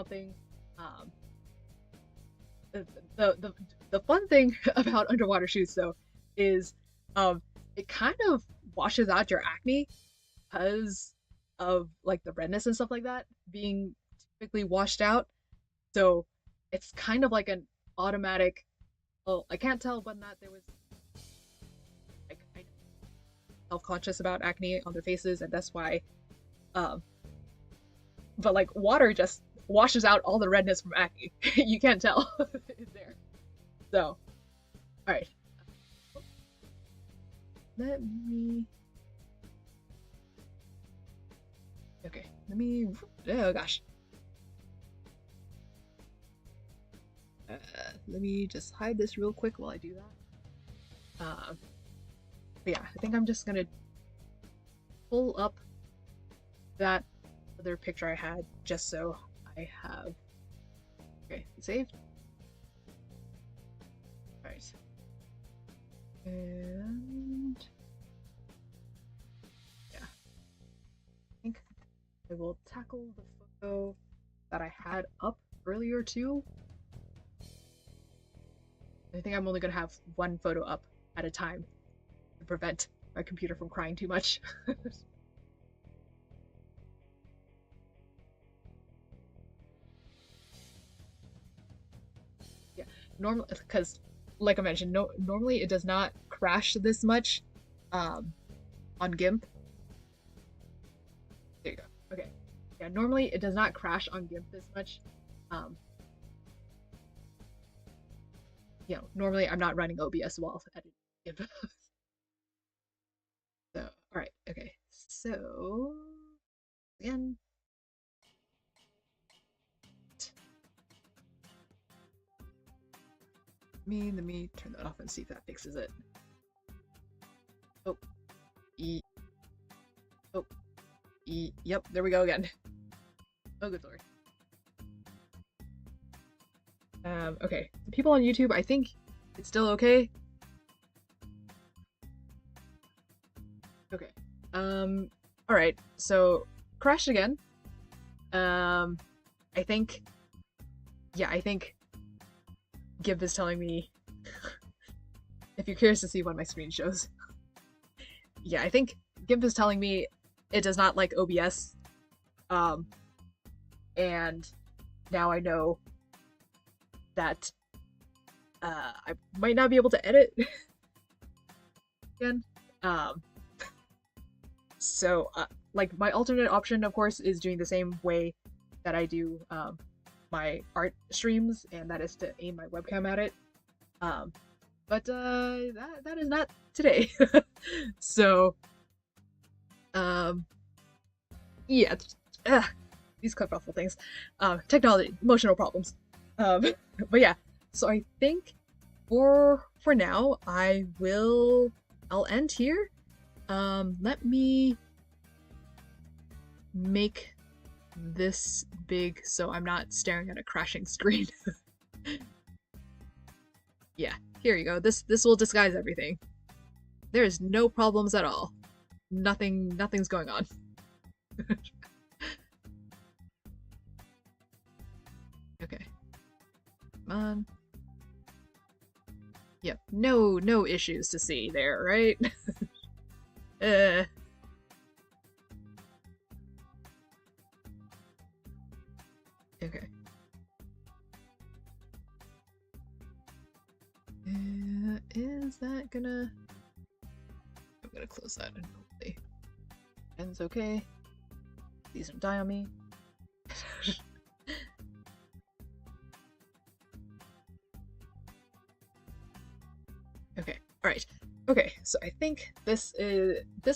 The fun thing about underwater shoots, though, is it kind of washes out your acne because of like the redness and stuff like that being typically washed out. So it's kind of like an automatic. Well, I can't tell whether or not there was like self-conscious about acne on their faces, and that's why. But like water just washes out all the redness from acne. You can't tell it's there. So, all right. Let me. Okay, let me. Oh gosh. Let me just hide this real quick while I do that. But yeah, I think I'm just gonna pull up that other picture I had just so I have. Okay, saved. Right. And yeah, I think I will tackle the photo that I had up earlier too. I think I'm only gonna have one photo up at a time to prevent my computer from crying too much. Yeah, normally, because like I mentioned, normally it does not crash this much on GIMP. There you go. Okay. Yeah, normally it does not crash on GIMP this much. Normally I'm not running OBS while editing GIMP. So, alright, okay. So, again. Let me turn that off and see if that fixes it. Oh. Yep, there we go again. Oh, good lord. Okay. The people on YouTube, I think it's still okay. Okay. Alright, so crashed again. I think GIMP is telling me if you're curious to see what my screen shows. Yeah, I think GIMP is telling me it does not like OBS. And now I know that I might not be able to edit again. So like my alternate option, of course, is doing the same way that I do my art streams, and that is to aim my webcam at it. But that is not today. So yeah, these kerfuffle things. Technology, emotional problems. But yeah, so I think for now I'll end here. Let me make this big so I'm not staring at a crashing screen. Yeah, here you go. This will disguise everything. there's no problems at all. Nothing's going on. Okay. Come on. Yep, no issues to see there, right? uh. Okay. Is that gonna... I'm gonna close that and hopefully ends okay. Please don't die on me. Okay, alright. Okay, so I think this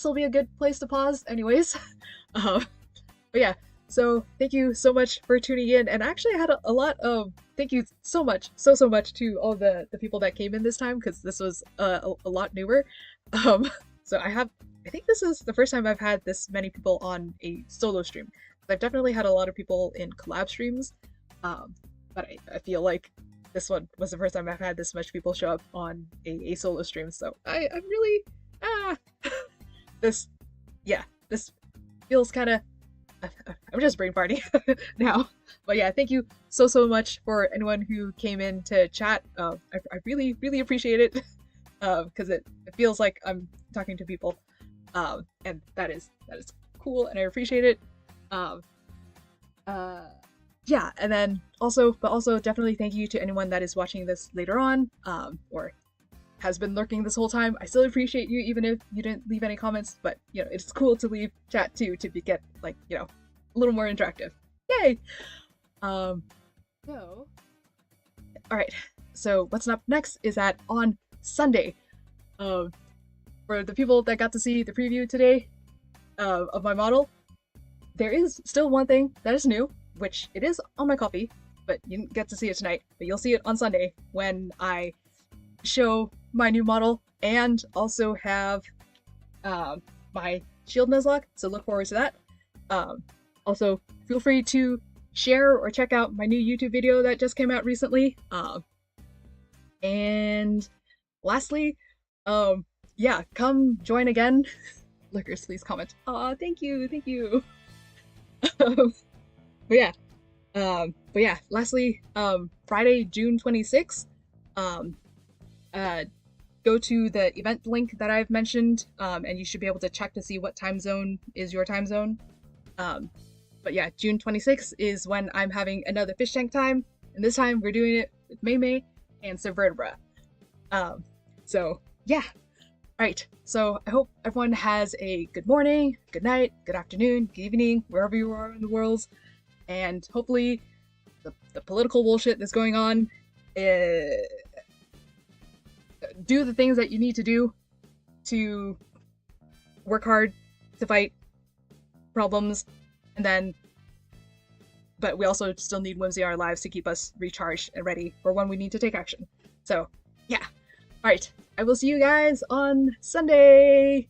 will be a good place to pause anyways. But yeah, so thank you so much for tuning in, and actually I had a lot of thank you so much to all the people that came in this time, because this was a lot newer. So I think this is the first time I've had this many people on a solo stream. I've definitely had a lot of people in collab streams, but I feel like this one was the first time I've had this much people show up on a solo stream, so I'm really this feels kind of... I'm just brain farting now. But yeah, thank you so much for anyone who came in to chat. I really appreciate it, because it feels like I'm talking to people, and that is cool, and I appreciate it. Yeah, and then also definitely thank you to anyone that is watching this later on, or has been lurking this whole time. I still appreciate you, even if you didn't leave any comments, but you know, it's cool to leave chat too, to get, like, you know, a little more interactive. Yay! So alright, so what's up next is that on Sunday, for the people that got to see the preview today of my model, there is still one thing that is new, which it is on my copy, but you didn't get to see it tonight, but you'll see it on Sunday when I show my new model and also have my shield nuzlocke, so look forward to that. Also, feel free to share or check out my new YouTube video that just came out recently. And lastly, yeah, come join again. Lurkers, please comment. Aw, thank you. But yeah, lastly, Friday, June 26th, go to the event link that I've mentioned, and you should be able to check to see what time zone is your time zone. But yeah, June 26th is when I'm having another fish tank time, and this time we're doing it with May and Subvertebra. So yeah. Alright, so I hope everyone has a good morning, good night, good afternoon, good evening, wherever you are in the world, and hopefully the political bullshit that's going on, do the things that you need to do to work hard to fight problems, and then, but we also still need Whimsy in our lives to keep us recharged and ready for when we need to take action. So yeah, alright, I will see you guys on Sunday,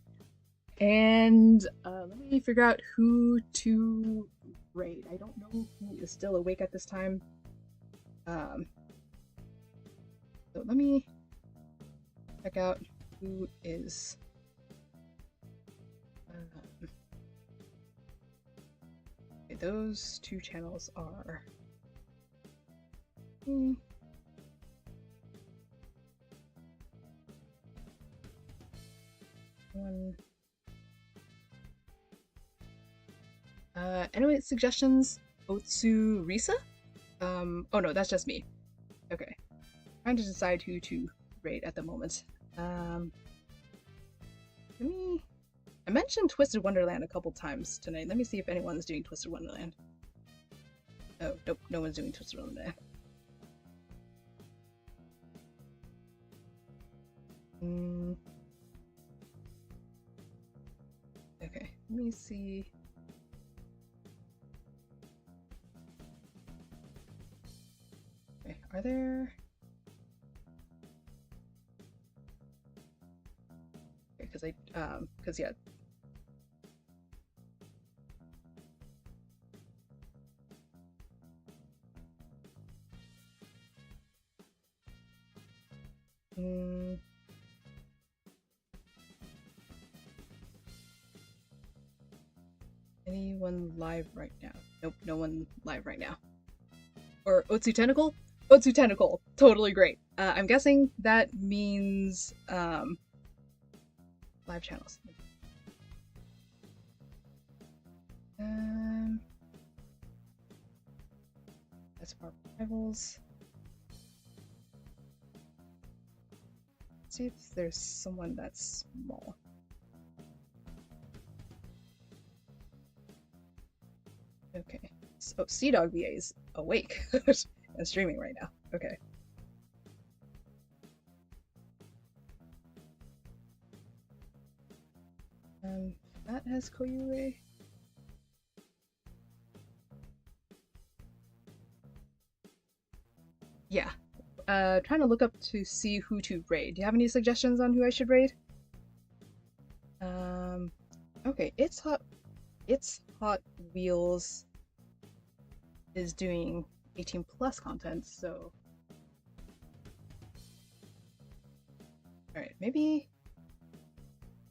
and let me figure out who to raid. I don't know who is still awake at this time. So let me check out who is okay, those two channels are one. Any suggestions? Otsu Risa? Oh no, that's just me. Okay. Trying to decide who to rate at the moment. Let me... I mentioned Twisted Wonderland a couple times tonight. Let me see if anyone's doing Twisted Wonderland. Oh, nope, no one's doing Twisted Wonderland. Okay, let me see. Okay, are there... Okay, because yeah. one live right now. Nope, no one live right now. Or Otsu Tentacle? Otsu Tentacle. Totally great. I'm guessing that means live channels. That's our rivals. Let's see if there's someone that's small. Okay. So Sea Dog VA is awake and streaming right now. Okay. That has Koyue. Yeah. Trying to look up to see who to raid. Do you have any suggestions on who I should raid? Okay, It's Hot Wheels is doing 18 plus content, so alright, maybe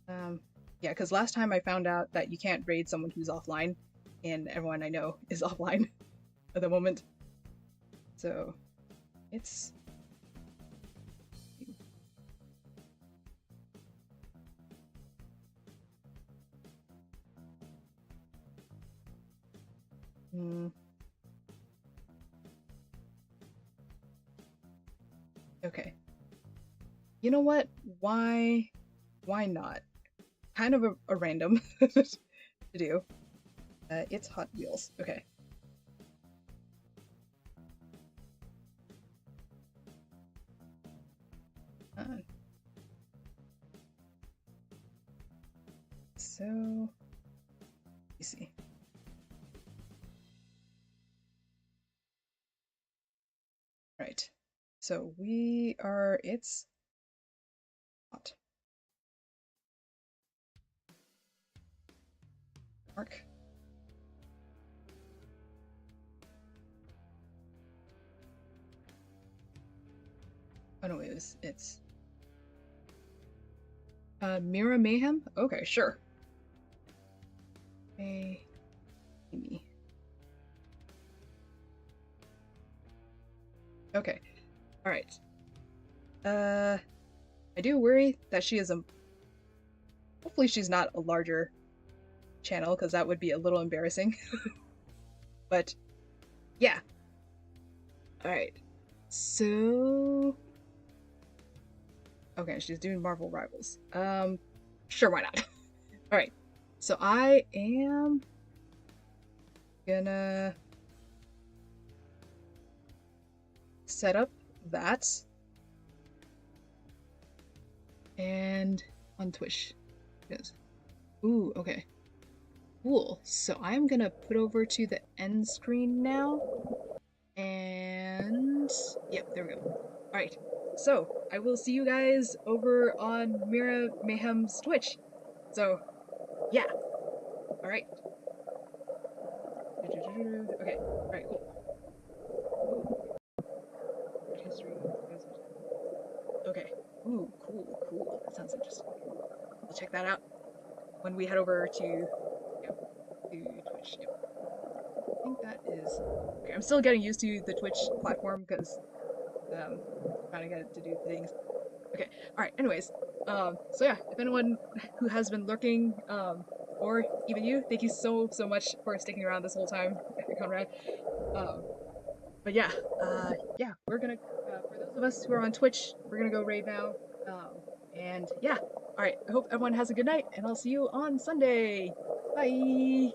yeah, because last time I found out that you can't raid someone who's offline, and everyone I know is offline at the moment. So it's okay. You know what? Why not? Kind of a random to do. It's Hot Wheels. Okay. So, let me see. Right. So we are, it's hot. Mark. Oh no, it's Mira Mayhem? Okay, sure. Hey, me. Okay. Alright. I do worry that she is a... Hopefully she's not a larger channel, because that would be a little embarrassing. But, yeah. Alright. So... Okay, she's doing Marvel Rivals. Sure, why not? Alright. So I am... gonna... set up that. And on Twitch. Yes. Ooh, okay. Cool. So I'm gonna put over to the end screen now. And yep, there we go. Alright. So I will see you guys over on Mira Mayhem's Twitch. So yeah. Alright. Okay. Alright, cool. History. Okay. Ooh, cool. That sounds interesting. I'll check that out when we head over to Twitch. Yep. I think that is okay. I'm still getting used to the Twitch platform because trying to get it to do things. Okay. All right. Anyways, so yeah, if anyone who has been lurking, or even you, thank you so much for sticking around this whole time, Conrad. But yeah, we're gonna for those of us who are on Twitch, we're gonna go raid now. And yeah, all right. I hope everyone has a good night, and I'll see you on Sunday. Bye.